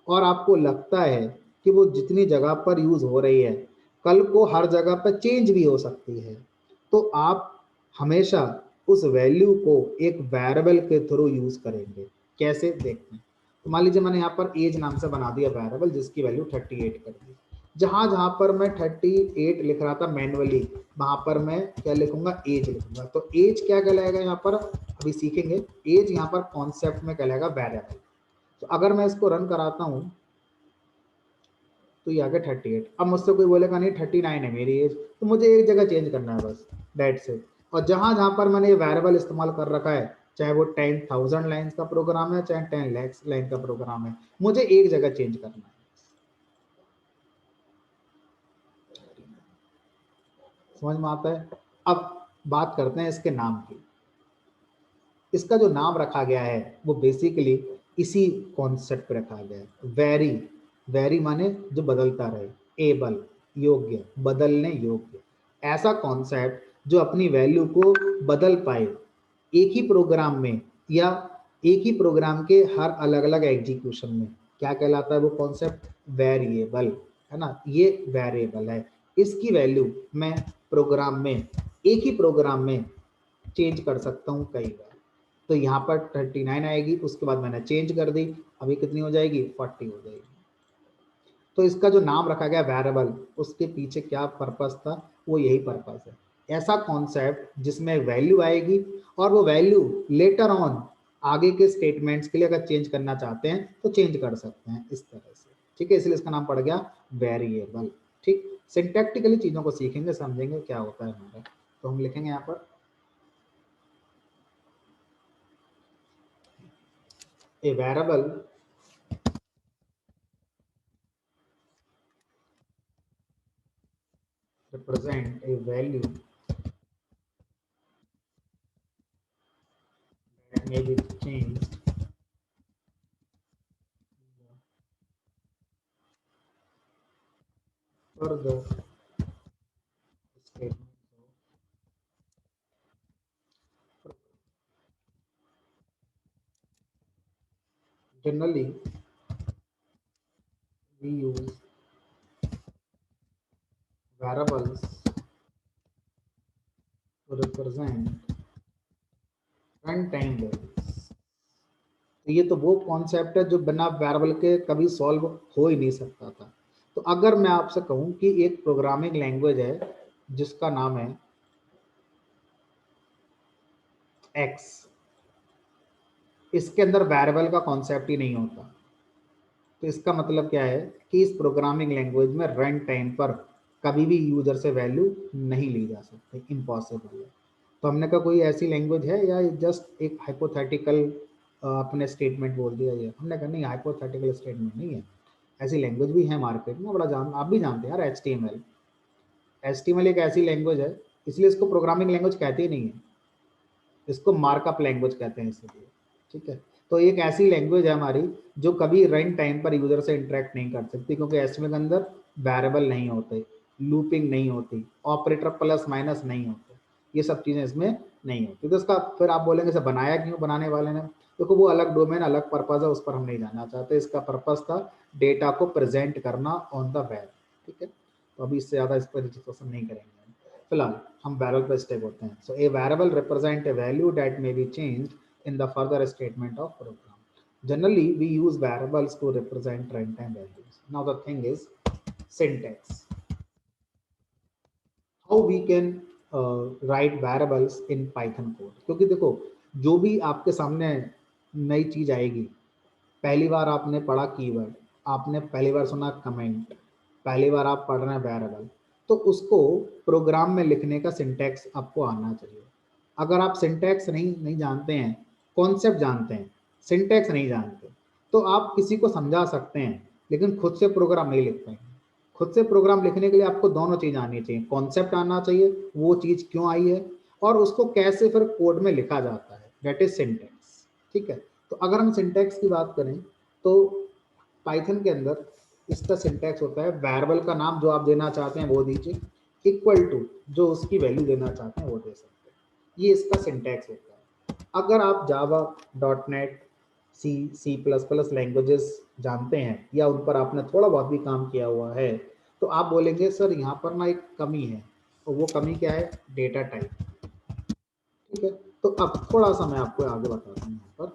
और आपको लगता है कि वो जितनी जगह पर यूज हो रही है कल को हर जगह पर चेंज भी हो सकती है, तो आप हमेशा उस वैल्यू को एक वेरिएबल के थ्रू यूज करेंगे। कैसे, देखते हैं। तो मान लीजिए मैंने यहाँ पर एज नाम से बना दिया वेरिएबल जिसकी वैल्यू 38 कर दी। जहां जहां पर मैं 38 लिख रहा था मैनुअली, वहां पर मैं क्या लिखूंगा? एज लिखूंगा। तो एज क्या कहलाएगा यहाँ पर, अभी सीखेंगे। एज यहाँ पर कॉन्सेप्ट में कहलाएगा वेरिएबल। तो अगर मैं इसको रन कराता हूं तो ये आ गया 38। अब मुझसे कोई बोलेगा नहीं 39 है मेरी एज, तो मुझे एक जगह चेंज करना है बस, डेट से। और जहां जहां पर मैंने ये वेरिएबल इस्तेमाल कर रखा है, चाहे वो 10,000 लाइन्स का प्रोग्राम है चाहे 10 लाख लाइन का प्रोग्राम है, मुझे एक जगह चेंज करना है। समझ में आता है? अब बात करते हैं इसके नाम की। इसका जो नाम रखा गया है वो बेसिकली इसी कॉन्सेप्ट पे रखा गया है। वेरी, वेरी माने जो बदलता रहे, एबल योग्य, बदलने योग्य, ऐसा कॉन्सेप्ट जो अपनी वैल्यू को बदल पाए एक ही प्रोग्राम में या एक ही प्रोग्राम के हर अलग अलग एग्जीक्यूशन में। क्या कहलाता है वो कॉन्सेप्ट? वेरिएबल, है ना? ये वेरिएबल है, इसकी वैल्यू मैं प्रोग्राम में, एक ही प्रोग्राम में चेंज कर सकता हूँ कई बार। तो यहाँ पर 39 आएगी, उसके बाद मैंने चेंज कर दी, अभी कितनी हो जाएगी? 40 हो जाएगी। तो इसका जो नाम रखा गया वेरिएबल, उसके पीछे क्या पर्पस था? वो यही पर्पस है, ऐसा कॉन्सेप्ट जिसमें वैल्यू आएगी और वो वैल्यू लेटर ऑन आगे के स्टेटमेंट्स के लिए अगर चेंज करना चाहते हैं तो चेंज कर सकते हैं इस तरह से। ठीक है, इसलिए इसका नाम पड़ गया वेरिएबल। ठीक, सिंटैक्टिकली चीजों को सीखेंगे, समझेंगे क्या होता है हमारा। तो हम लिखेंगे यहाँ पर A variable represent a value that may be changed further statement. Generally, we use variables to represent runtime values. तो ये तो वो कॉन्सेप्ट है जो बिना वेरिएबल के कभी सॉल्व हो ही नहीं सकता था। तो अगर मैं आपसे कहूं कि एक प्रोग्रामिंग लैंग्वेज है जिसका नाम है एक्स, इसके अंदर वेरिएबल का कॉन्सेप्ट ही नहीं होता, तो इसका मतलब क्या है कि इस प्रोग्रामिंग लैंग्वेज में रन टाइम पर कभी भी यूजर से वैल्यू नहीं ली जा सकती, इम्पॉसिबल है। तो हमने कहा कोई ऐसी लैंग्वेज है या जस्ट एक हाइपोथेटिकल अपने स्टेटमेंट बोल दिया ये, हमने कहा नहीं, हाइपोथेटिकल स्टेटमेंट नहीं है, ऐसी लैंग्वेज भी है मार्केट में, बड़ा जान आप भी जानते हैं यार, HTML। HTML एक ऐसी लैंग्वेज है, इसलिए इसको प्रोग्रामिंग लैंग्वेज कहते ही नहीं है, इसको मार्कअप लैंग्वेज कहते हैं इसलिए। ठीक है, तो एक ऐसी लैंग्वेज है हमारी जो कभी रन टाइम पर यूजर से इंटरेक्ट नहीं कर सकती, क्योंकि HTML के अंदर वेरिएबल नहीं होते, लूपिंग नहीं होती, ऑपरेटर प्लस माइनस नहीं होते, ये सब चीजें इसमें नहीं होती। तो इसका फिर आप बोलेंगे इसे बनाया क्यों बनाने वाले ने, देखो वो अलग डोमेन अलग पर्पज है, उस पर हम नहीं जाना चाहते। इसका पर्पज था डेटा को प्रेजेंट करना ऑन द वेब। ठीक है, तो अभी इससे ज्यादा इस पर डिस्कशन नहीं करेंगे। फिलहाल हम वेरिएबल पर स्टेप होते हैं। So a variable represent a value that may be changed in the further statement of program. Generally, we use variables to represent runtime values. Now the thing is syntax. How we can write variables in Python code? क्योंकि देखो जो भी आपके सामने नई चीज आएगी, पहली बार आपने पढ़ा कीवर्ड, आपने पहली बार सुना कमेंट, पहली बार आप पढ़ रहे हैं वेरिएबल, तो उसको प्रोग्राम में लिखने का सिंटैक्स आपको आना चाहिए। अगर आप सिंटैक्स नहीं जानते हैं, कॉन्सेप्ट जानते हैं, सिंटैक्स नहीं जानते, तो आप किसी को समझा सकते हैं लेकिन खुद से प्रोग्राम नहीं लिख पाएंगे। खुद से प्रोग्राम लिखने के लिए आपको दोनों चीज आनी चाहिए, कॉन्सेप्ट आना चाहिए, वो चीज क्यों आई है, और उसको कैसे फिर कोड में लिखा जाता है, दैट इज सिंटैक्स। ठीक है, तो अगर हम सिंटैक्स की बात करें तो पाइथन के अंदर इसका सिंटैक्स होता है, वेरिएबल का नाम जो आप देना चाहते हैं वो दीजिए, इक्वल टू जो उसकी वैल्यू देना चाहते हैं वो दे सकते हैं, ये इसका सिंटैक्स होता है। अगर आप Java, dot net, C plus plus languages जानते हैं या उन पर आपने थोड़ा बहुत भी काम किया हुआ है, तो आप बोलेंगे सर यहाँ पर ना एक कमी है, और वो कमी क्या है, डेटा टाइप। ठीक है, तो अब थोड़ा सा मैं आपको आगे बताता हूँ यहाँ पर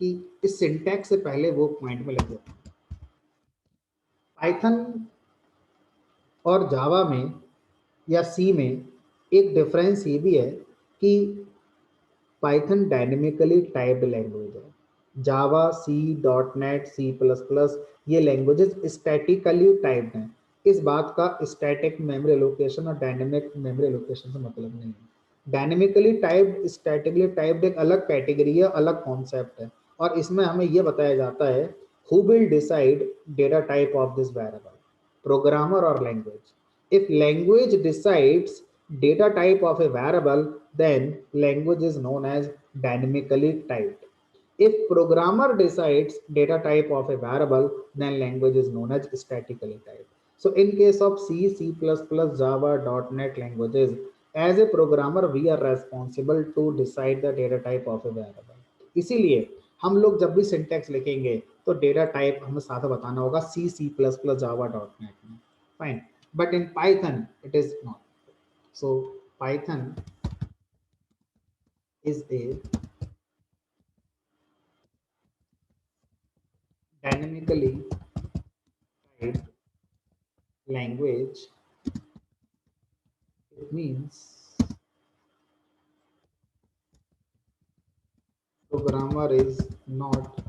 कि इस सिंटैक्स से पहले वो पॉइंट में लग जाता है। पाइथन और जावा में या सी में एक डिफरेंस ये भी है कि पाइथन डायनेमिकली टाइप्ड लैंग्वेज है, Java, C, dot net, C plus plus, ये लैंग्वेजेस स्टैटिकली टाइप्ड हैं। इस बात का स्टैटिक मेमोरी एलोकेशन और डायनेमिक मेमोरी एलोकेशन से मतलब नहीं है। डायनेमिकली टाइप्ड, स्टैटिकली टाइप्ड एक अलग कैटेगरी है, अलग कॉन्सेप्ट है, और इसमें हमें यह बताया जाता है who will decide data type of this variable, programmer और language. If language decides data type of a variable, then language is known as dynamically typed. If programmer decides data type of a variable, then language is known as statically typed. So in case of C, C++, Java, .NET languages, as a programmer we are responsible to decide the data type of a variable. इसीलिए हम लोग जब भी syntax लिखेंगे तो data type हमें साथ बताना होगा C, C++, Java, .NET में, fine, but in Python it is not. So Python is a dynamically typed language. It means programmer is not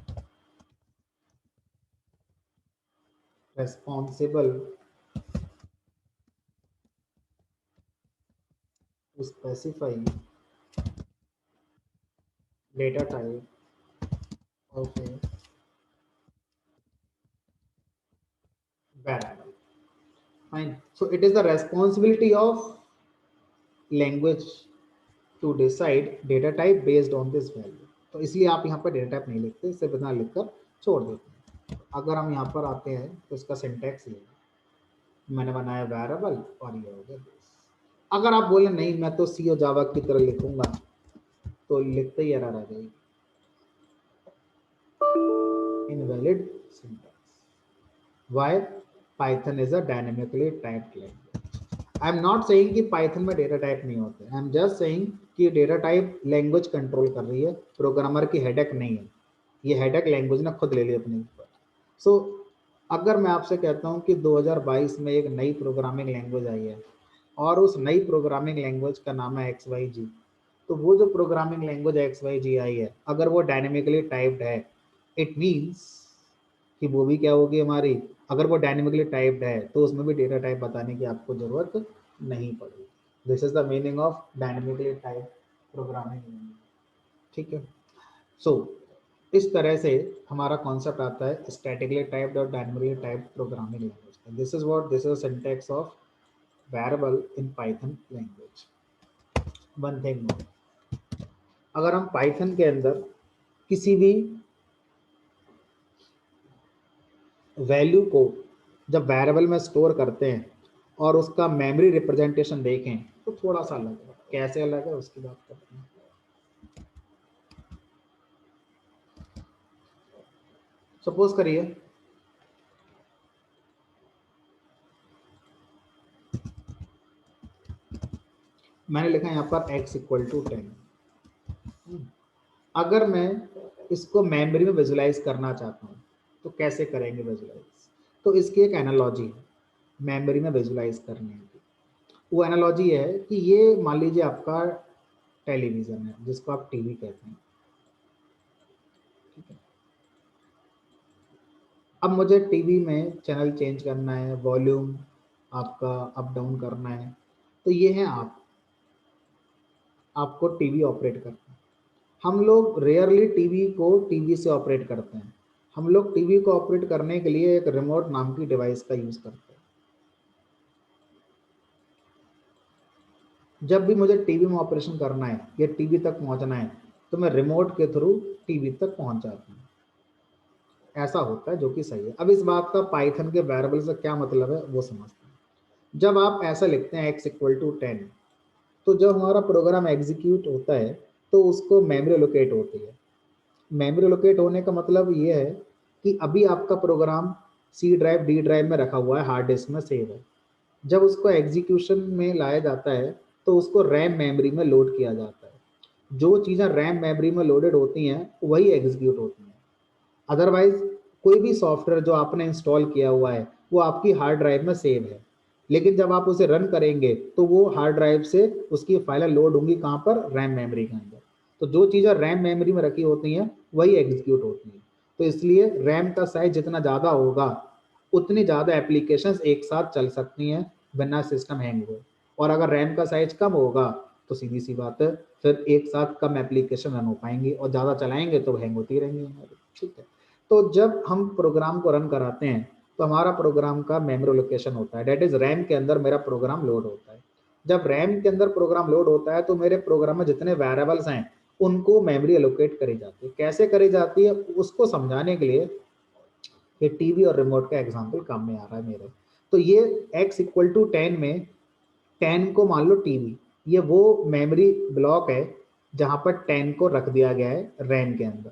responsible to specify data type of a variable. Fine. So it is the responsibility of language to decide data type based on this value. तो इसलिए आप यहाँ पर data type नहीं लिखते, इसे बिना लिखकर छोड़ देते हैं। अगर हम यहाँ पर आते हैं तो इसका सिंटैक्स ये मैंने बनाया वेरिएबल और ये हो गया this। अगर आप बोले नहीं मैं तो सी और जावा की तरह लिखूंगा तो लिखते ही एरर आ जाएगी, invalid syntax. Why? Python is a dynamically typed language. I am not saying कि Python में डेटा टाइप नहीं होते, I am just saying कि डेटा टाइप लैंग्वेज कंट्रोल कर रही है, प्रोग्रामर की हेडेक नहीं है, ये हेडेक लैंग्वेज ने खुद ले ली अपने ऊपर। सो अगर मैं आपसे कहता हूँ कि 2022 में एक नई प्रोग्रामिंग लैंग्वेज आई है और उस नई प्रोग्रामिंग लैंग्वेज का नाम है XYZ, तो वो जो प्रोग्रामिंग लैंग्वेज XYZ आई है अगर वो डायनेमिकली टाइप्ड है, इट मीन्स कि वो भी क्या होगी हमारी, अगर वो डायनेमिकली टाइप्ड है तो उसमें भी डेटा टाइप बताने की आपको जरूरत नहीं पड़ेगी। This is the meaning of dynamically type programming language. ठीक है, सो इस तरह से हमारा कॉन्सेप्ट आता है स्टैटिकली टाइप्ड और dynamically typed programming language. This is the syntax of variable in Python language. One thing more, अगर हम पाइथन के अंदर किसी भी वैल्यू को जब वेरिएबल में स्टोर करते हैं और उसका मेमोरी रिप्रेजेंटेशन देखें तो थोड़ा सा अलग है। कैसे अलग है उसकी बात करते हैं। सपोज करिए मैंने लिखा यहाँ पर x इक्वल टू 10। अगर मैं इसको मेमोरी में विजुलाइज करना चाहता हूँ तो कैसे करेंगे विजुलाइज? तो इसकी एक एनालॉजी है मेमोरी में विजुलाइज करने की। वो एनालॉजी है कि ये मान लीजिए आपका टेलीविजन है जिसको आप टीवी कहते हैं, ठीक है। अब मुझे टीवी में चैनल चेंज करना है, वॉल्यूम आपका अप डाउन करना है, तो ये है आपको टीवी ऑपरेट करना है। हम लोग रेयरली टीवी को टीवी से ऑपरेट करते हैं, हम लोग टीवी को ऑपरेट करने के लिए एक रिमोट नाम की डिवाइस का यूज करते हैं। जब भी मुझे टीवी में ऑपरेशन करना है या टीवी तक पहुंचना है तो मैं रिमोट के थ्रू टीवी तक पहुंच जाता हूँ। ऐसा होता है जो कि सही है। अब इस बात का पाइथन के वेरिएबल से क्या मतलब है वो समझते हैं। जब आप ऐसा लिखते हैं x इक्वल टू 10, तो जब हमारा प्रोग्राम एग्जीक्यूट होता है तो उसको मेमोरी लोकेट होती है। मेमोरी लोकेट होने का मतलब ये है कि अभी आपका program C drive D drive में रखा हुआ है, हार्ड डिस्क में सेव है। जब उसको एग्जीक्यूशन में लाया जाता है तो उसको रैम मेमोरी में लोड किया जाता है। जो चीज़ें रैम मेमोरी में लोडेड होती हैं वही एग्जीक्यूट होती हैं। अदरवाइज कोई भी सॉफ्टवेयर जो आपने इंस्टॉल किया हुआ है वो आपकी हार्ड ड्राइव में सेव है, लेकिन जब आप उसे रन करेंगे तो वो हार्ड ड्राइव से उसकी फाइलें लोड होंगी कहाँ पर, रैम मेमोरी के अंदर। तो जो चीज़ें रैम मेमोरी में रखी होती हैं वही एग्जीक्यूट होती हैं। तो इसलिए रैम का साइज जितना ज़्यादा होगा उतनी ज़्यादा एप्लीकेशंस एक साथ चल सकती हैं बिना सिस्टम हैंग हुए। और अगर रैम का साइज कम होगा तो सीधी सी बात है फिर एक साथ कम एप्लीकेशन रन हो पाएंगी और ज़्यादा चलाएंगे तो हैंग होती रहेंगी हमारी। ठीक है, तो जब हम प्रोग्राम को रन कराते हैं तो हमारा प्रोग्राम का मेमोरी लोकेशन होता है, डेट इज रैम के अंदर मेरा प्रोग्राम लोड होता है। जब रैम के अंदर प्रोग्राम लोड होता है तो मेरे प्रोग्राम में जितने वेरिएबल्स हैं उनको मेमोरी एलोकेट करी जाती है। कैसे करी जाती है उसको समझाने के लिए ये टीवी और रिमोट का एग्जांपल काम में आ रहा है मेरे। तो ये x इक्वल टू 10 में 10 को मान लो टीवी, ये वो मेमोरी ब्लॉक है जहां पर 10 को रख दिया गया है रैम के अंदर।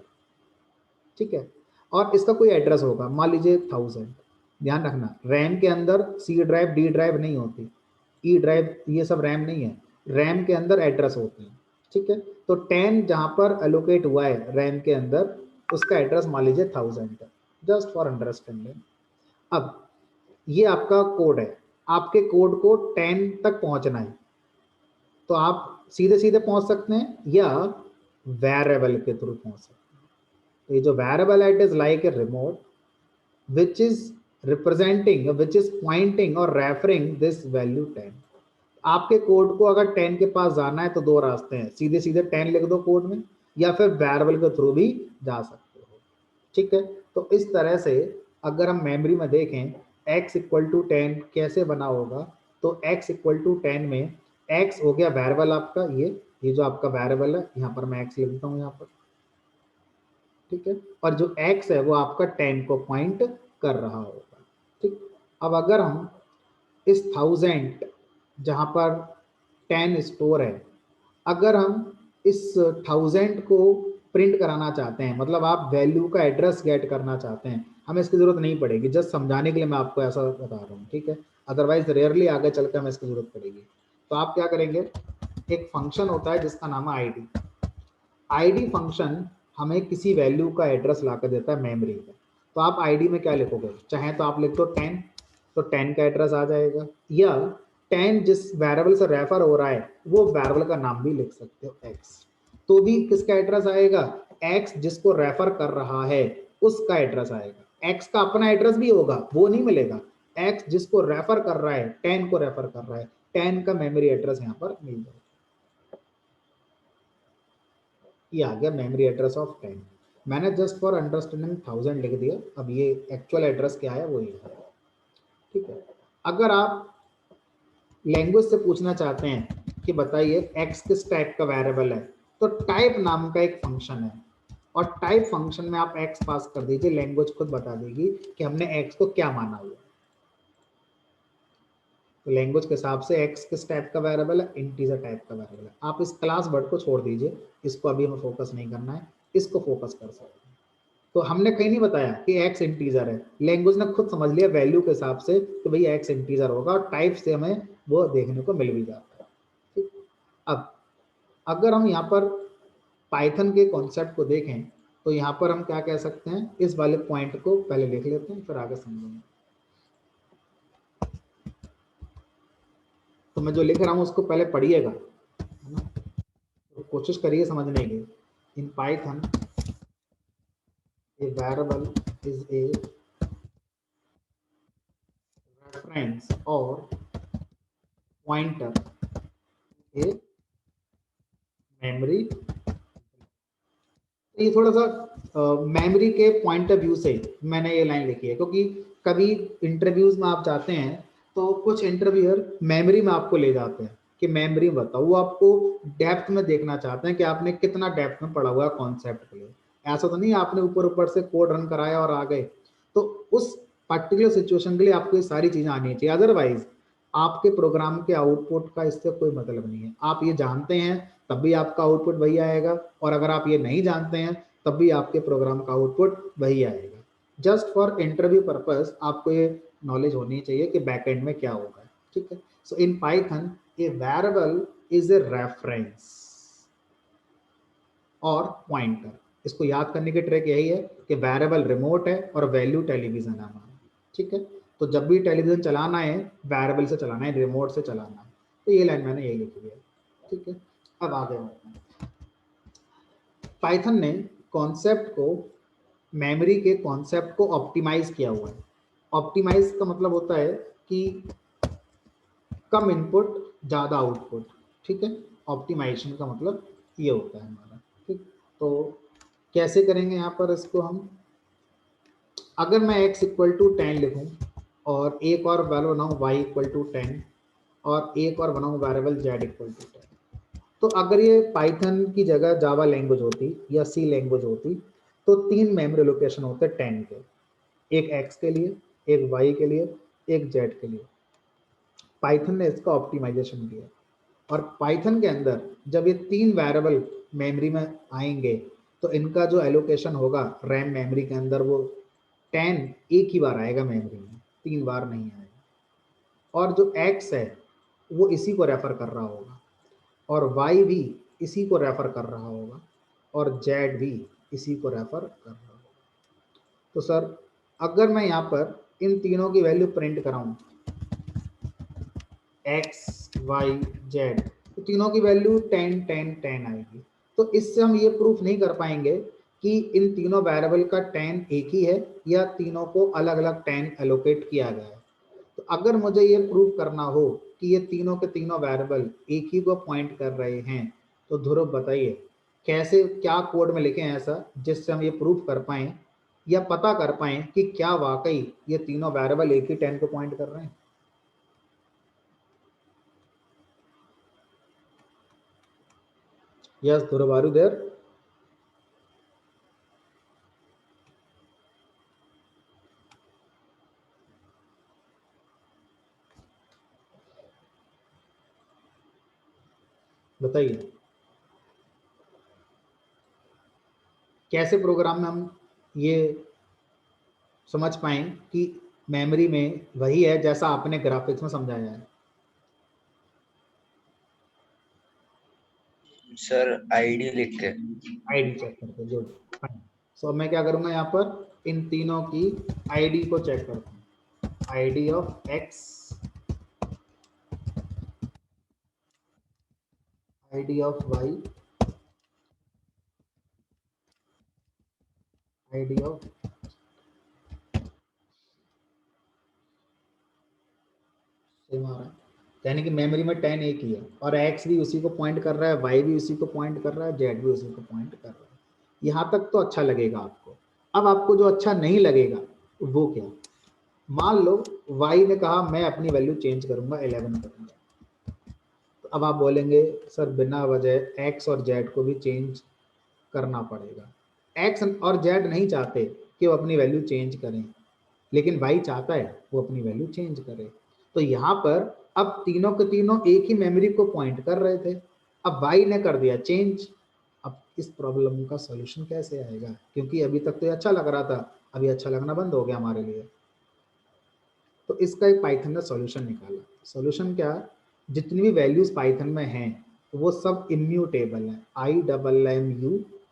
ठीक है, और इसका कोई एड्रेस होगा, मान लीजिए 1000। ध्यान रखना रैम के अंदर सी ड्राइव डी ड्राइव नहीं होती, ई ड्राइव ये सब रैम नहीं है, रैम के अंदर एड्रेस होते हैं। ठीक है, तो 10 जहां पर एलोकेट हुआ है रैम के अंदर उसका एड्रेस मान लीजिए 1000 है, जस्ट फॉर अंडरस्टैंडिंग। अब ये आपका कोड है, आपके कोड को 10 तक पहुंचना है तो आप सीधे सीधे पहुंच सकते हैं या वेरिएबल के थ्रू पहुंच सकते हैं। तो ये जो वेरिएबल है it is like a remote which is representing, which is pointing or referring this value 10। आपके कोड को अगर 10 के पास जाना है तो दो रास्ते हैं, सीधे सीधे 10 लिख दो कोड में या फिर वेरिएबल के थ्रू भी जा सकते हो। ठीक है, तो इस तरह से अगर हम मेमोरी में देखें x इक्वल टू 10 कैसे बना होगा, तो x इक्वल टू 10 में x हो गया वेरिएबल आपका, ये जो आपका वेरिएबल है, यहाँ पर मैं x लिख देता हूँ यहाँ पर, ठीक है। और जो x है वो आपका 10 को पॉइंट कर रहा होगा, ठीक। अब अगर हम इस 1000 जहाँ पर 10 स्टोर है, अगर हम इस 1000 को प्रिंट कराना चाहते हैं, मतलब आप वैल्यू का एड्रेस गेट करना चाहते हैं, हमें इसकी जरूरत नहीं पड़ेगी, जस्ट समझाने के लिए मैं आपको ऐसा बता रहा हूँ, ठीक है। अदरवाइज रेयरली आगे चलकर हमें इसकी जरूरत पड़ेगी। तो आप क्या करेंगे, एक फंक्शन होता है जिसका नाम है आईडी। आईडी फंक्शन हमें किसी वैल्यू का एड्रेस ला कर देता है मेमोरी में। तो आप आईडी में क्या लिखोगे, चाहे तो आप लिख दो 10, तो 10 का एड्रेस आ जाएगा, या 10 जिस वेरिएबल से रेफर हो रहा है वो वेरिएबल का नाम भी लिख सकते हो x, तो भी किसका एड्रेस आएगा, x जिसको रेफर कर रहा है उसका एड्रेस आएगा। x का अपना एड्रेस भी होगा, वो नहीं मिलेगा, x जिसको रेफर कर रहा है, 10 को रेफर कर रहा है, 10 का मेमोरी एड्रेस यहाँ पर मिल जाएगा। ये आ गया मेमोरी एड्रेस ऑफ 10। मैंने जस्ट फॉर अंडरस्टैंडिंग 1000 लिख दिया, अब ये एक्चुअल एड्रेस क्या है वो ये है, ठीक है। अगर आप लैंग्वेज से पूछना चाहते हैं कि बताइए x किस टाइप का वेरिएबल है, तो टाइप नाम का एक फंक्शन है, और टाइप फंक्शन में आप x पास कर दीजिए, लैंग्वेज खुद बता देगी कि हमने x को क्या माना हुआ है। तो लैंग्वेज के हिसाब से x किस टाइप का वेरिएबल है, इंटीजर टाइप का वेरिएबल है। आप इस क्लास वर्ड को छोड़ दीजिए, इसको अभी हमें फोकस नहीं करना है, इसको फोकस कर सकते हैं। तो हमने कहीं नहीं बताया कि x इंटीजर है, लैंग्वेज ने खुद समझ लिया वैल्यू के हिसाब से कि भाई x इंटीजर होगा, और टाइप से हमें वो देखने को मिल भी जाता है, ठीक। अब अगर हम यहाँ पर पाइथन के कॉन्सेप्ट को देखें, तो यहाँ पर हम क्या कह सकते हैं, इस वाले पॉइंट को पहले लिख लेते हैं फिर आगे समझेंगे। तो मैं जो लिख रहा हूँ उसको पहले पढ़िएगा, है ना, तो कोशिश करिए समझने की। In Python a variable is a reference or pointer a memory। ये थोड़ा सा मेमोरी के पॉइंट ऑफ व्यू से मैंने ये लाइन लिखी है, क्योंकि कभी इंटरव्यूज में आप जाते हैं तो कुछ इंटरव्यूअर मेमोरी में आपको ले जाते हैं कि मेमोरी बताओ, वो आपको डेप्थ में देखना चाहते हैं कि आपने कितना डेप्थ में पढ़ा हुआ है कॉन्सेप्ट के लिए। ऐसा तो नहीं आपने ऊपर ऊपर से कोड रन कराया और आ गए, तो उस पर्टिकुलर सिचुएशन के लिए आपको ये सारी चीजें आनी चाहिए, अदरवाइज आपके प्रोग्राम के आउटपुट का इससे कोई मतलब नहीं है। आप ये जानते हैं तब भी आपका आउटपुट वही आएगा, और अगर आप ये नहीं जानते हैं तब भी आपके प्रोग्राम का आउटपुट वही आएगा। जस्ट फॉर इंटरव्यू पर्पस आपको ये नॉलेज होनी चाहिए कि बैकएंड में क्या होगा, ठीक है। So in Python a variable is a reference और पॉइंटर। इसको याद करने की ट्रिक यही है कि वेरिएबल रिमोट है और वैल्यू टेलीविजन है हमारा, ठीक है। तो जब भी टेलीविजन चलाना है वेरिएबल से चलाना है, रिमोट से चलाना है। तो ये लाइन मैंने यही लिखी है, ठीक है। अब आगे बढ़ते हैं। पाइथन ने कॉन्सेप्ट को, मेमोरी के कॉन्सेप्ट को ऑप्टिमाइज किया हुआ है। ऑप्टिमाइज का मतलब होता है कि कम इनपुट ज़्यादा आउटपुट, ठीक है। ऑप्टिमाइजेशन का मतलब ये होता है हमारा, ठीक। तो कैसे करेंगे यहाँ पर इसको हम, अगर मैं x इक्वल टू 10 लिखूँ और एक और वैल्यू बनाऊँ y इक्वल टू 10 और एक और बनाऊँ वेरिएबल z इक्वल टू 10, तो अगर ये पाइथन की जगह जावा लैंग्वेज होती या सी लैंग्वेज होती तो 3 मेमोरी लोकेशन होते 10 के, एक x के लिए, एक y के लिए, एक z के लिए। पाइथन ने इसका ऑप्टिमाइजेशन किया, और पाइथन के अंदर जब ये 3 वेरिएबल मेमोरी में आएंगे तो इनका जो एलोकेशन होगा रैम मेमोरी के अंदर वो 10 एक ही बार आएगा मेमोरी में, 3 बार नहीं आएगा। और जो x है वो इसी को रेफर कर रहा होगा, और y भी इसी को रेफर कर रहा होगा, और z भी इसी को रेफर कर रहा होगा। तो सर अगर मैं यहाँ पर इन तीनों की वैल्यू प्रिंट कराऊं x y z, तो तीनों की वैल्यू 10 10 10 आएगी। तो इससे हम ये प्रूफ नहीं कर पाएंगे कि इन तीनों वेरिएबल का 10 एक ही है या तीनों को अलग अलग 10 एलोकेट किया गया है। तो अगर मुझे ये प्रूफ करना हो कि ये तीनों के तीनों वेरिएबल एक ही को पॉइंट कर रहे हैं, तो ध्रुव बताइए कैसे, क्या कोड में लिखें ऐसा जिससे हम ये प्रूफ कर पाएं या पता कर पाए कि क्या वाकई ये तीनों वेरिएबल एक ही 10 को पॉइंट कर रहे हैं। Yes Dhruv, are you there? बताइए कैसे प्रोग्राम में हम ये समझ पाए कि मेमोरी में वही है जैसा आपने ग्राफिक्स में समझाया है। सर आईडी लिख के, आईडी चेक करते जो। सो मैं क्या करूंगा यहाँ पर इन तीनों की आईडी को चेक करता हूँ। ID of X, ID of Y, ID of same आ रहा है, यानी कि मेमोरी में 10 एक ही है और एक्स भी उसी को पॉइंट कर रहा है, वाई भी उसी को पॉइंट कर रहा है, जेड भी उसी को पॉइंट कर रहा है। यहाँ तक तो अच्छा लगेगा आपको। अब आपको जो अच्छा नहीं लगेगा वो क्या? मान लो y ने कहा मैं अपनी वैल्यू चेंज करूंगा 11 करूंगा, तो अब आप बोलेंगे सर बिना वजह x और z को भी चेंज करना पड़ेगा। x और z नहीं चाहते कि वो अपनी वैल्यू चेंज करें, लेकिन y चाहता है वो अपनी वैल्यू चेंज करे। तो यहाँ पर अब तीनों के तीनों एक ही मेमोरी को पॉइंट कर रहे थे, अब y ने कर दिया चेंज। अब इस प्रॉब्लम का सॉल्यूशन कैसे आएगा? क्योंकि अभी तक तो ये अच्छा लग रहा था, अभी अच्छा लगना बंद हो गया हमारे लिए। तो इसका एक पाइथन ने सॉल्यूशन निकाला। सॉल्यूशन क्या? जितनी भी वैल्यूज पाइथन में हैं वो सब इम्यूटेबल है।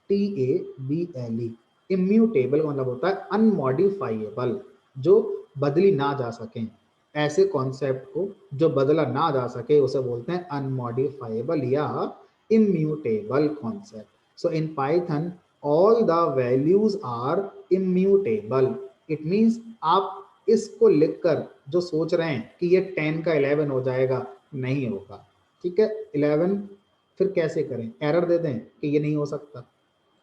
IMMUTABLE, इम्यूटेबल मतलब होता है अनमॉडिफाइएबल, जो बदली ना जा सके। ऐसे कॉन्सेप्ट को जो बदला ना जा सके उसे बोलते हैं अनमॉडिफाइएबल या immutable concept. So in Python all the values are immutable. It means आप इसको लिखकर जो सोच रहे हैं कि ये 10 का 11 हो जाएगा, नहीं होगा। ठीक है, 11 फिर कैसे करें? एरर दे दें कि ये नहीं हो सकता?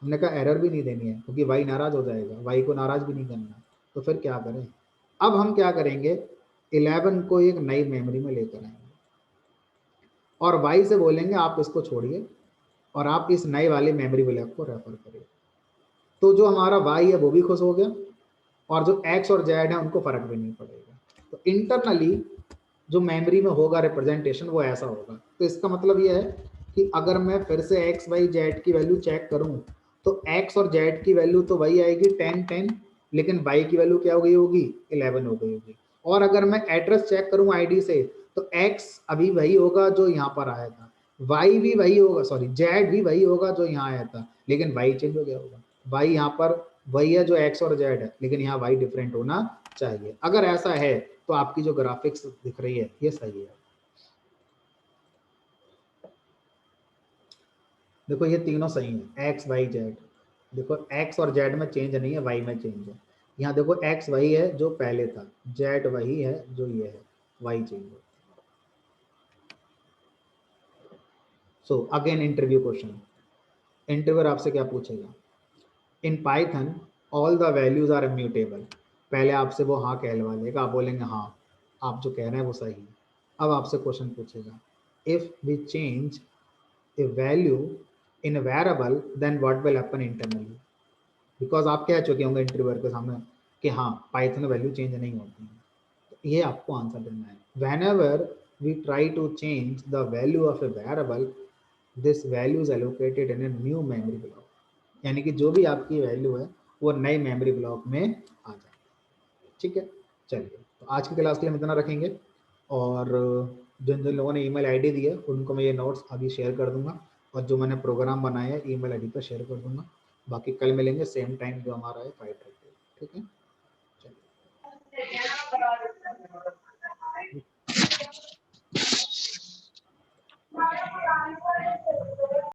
हमने कहा एरर भी नहीं देनी है क्योंकि वाई नाराज हो जाएगा, वाई को नाराज भी नहीं करना। तो फिर क्या करें? अब हम क्या करेंगे, 11 को एक नई मेमोरी में लेकर आएंगे और वाई से बोलेंगे आप इसको छोड़िए और आप इस नए वाले मेमोरी ब्लॉक को रेफर करिए। तो जो हमारा वाई है वो भी खुश हो गया और जो एक्स और जेड है उनको फर्क भी नहीं पड़ेगा। तो इंटरनली जो मेमोरी में होगा रिप्रेजेंटेशन वो ऐसा होगा। तो इसका मतलब ये है कि अगर मैं फिर से एक्स वाई जेड की वैल्यू चेक करूं तो एक्स और जेड की वैल्यू तो वही आएगी 10 10, लेकिन वाई की वैल्यू क्या हो गई होगी? 11 हो गई होगी। और अगर मैं एड्रेस चेक करूं आईडी से तो एक्स अभी वही होगा जो यहाँ पर आया था, वाई भी वही होगा, सॉरी जेड भी वही होगा जो यहाँ आया था, लेकिन वाई चेंज हो गया होगा। वाई यहाँ पर वही है जो एक्स और जेड है, लेकिन यहाँ वाई डिफरेंट होना चाहिए। अगर ऐसा है तो आपकी जो ग्राफिक्स दिख रही है ये सही है। देखो ये तीनों सही है, एक्स वाई जेड। देखो एक्स और जेड में चेंज नहीं है, वाई में चेंज है। यहाँ देखो एक्स वही है जो पहले था, जेड वही है जो ये है, वाई चेंज है। So again interview question, interviewer आपसे क्या पूछेगा? In Python all the values are immutable. पहले आपसे वो हाँ कहलवा लेगा, आप बोलेंगे हाँ आप जो कह रहे हैं वो सही है। अब आपसे क्वेश्चन पूछेगा, if we change a value in a variable then what will happen internally? Because आप कह चुके होंगे इंटरव्यूअर के सामने कि हाँ पाइथन में वैल्यू चेंज नहीं होती है। तो ये आपको आंसर देना है। whenever we try to change the value of a variable, this value is allocated in a new memory block। यानी कि जो भी आपकी वैल्यू है वो नए मेमोरी ब्लॉक में आ जाए। ठीक है, चलिए तो आज की क्लास के लिए हम इतना रखेंगे और जिन जिन लोगों ने ईमेल आईडी दी है उनको मैं ये नोट्स अभी शेयर कर दूंगा और जो मैंने प्रोग्राम बनाया है ईमेल आईडी पर शेयर कर दूंगा। बाकी कल मिलेंगे सेम टाइम जो हमारा है 5:30। ठीक है, चलिए।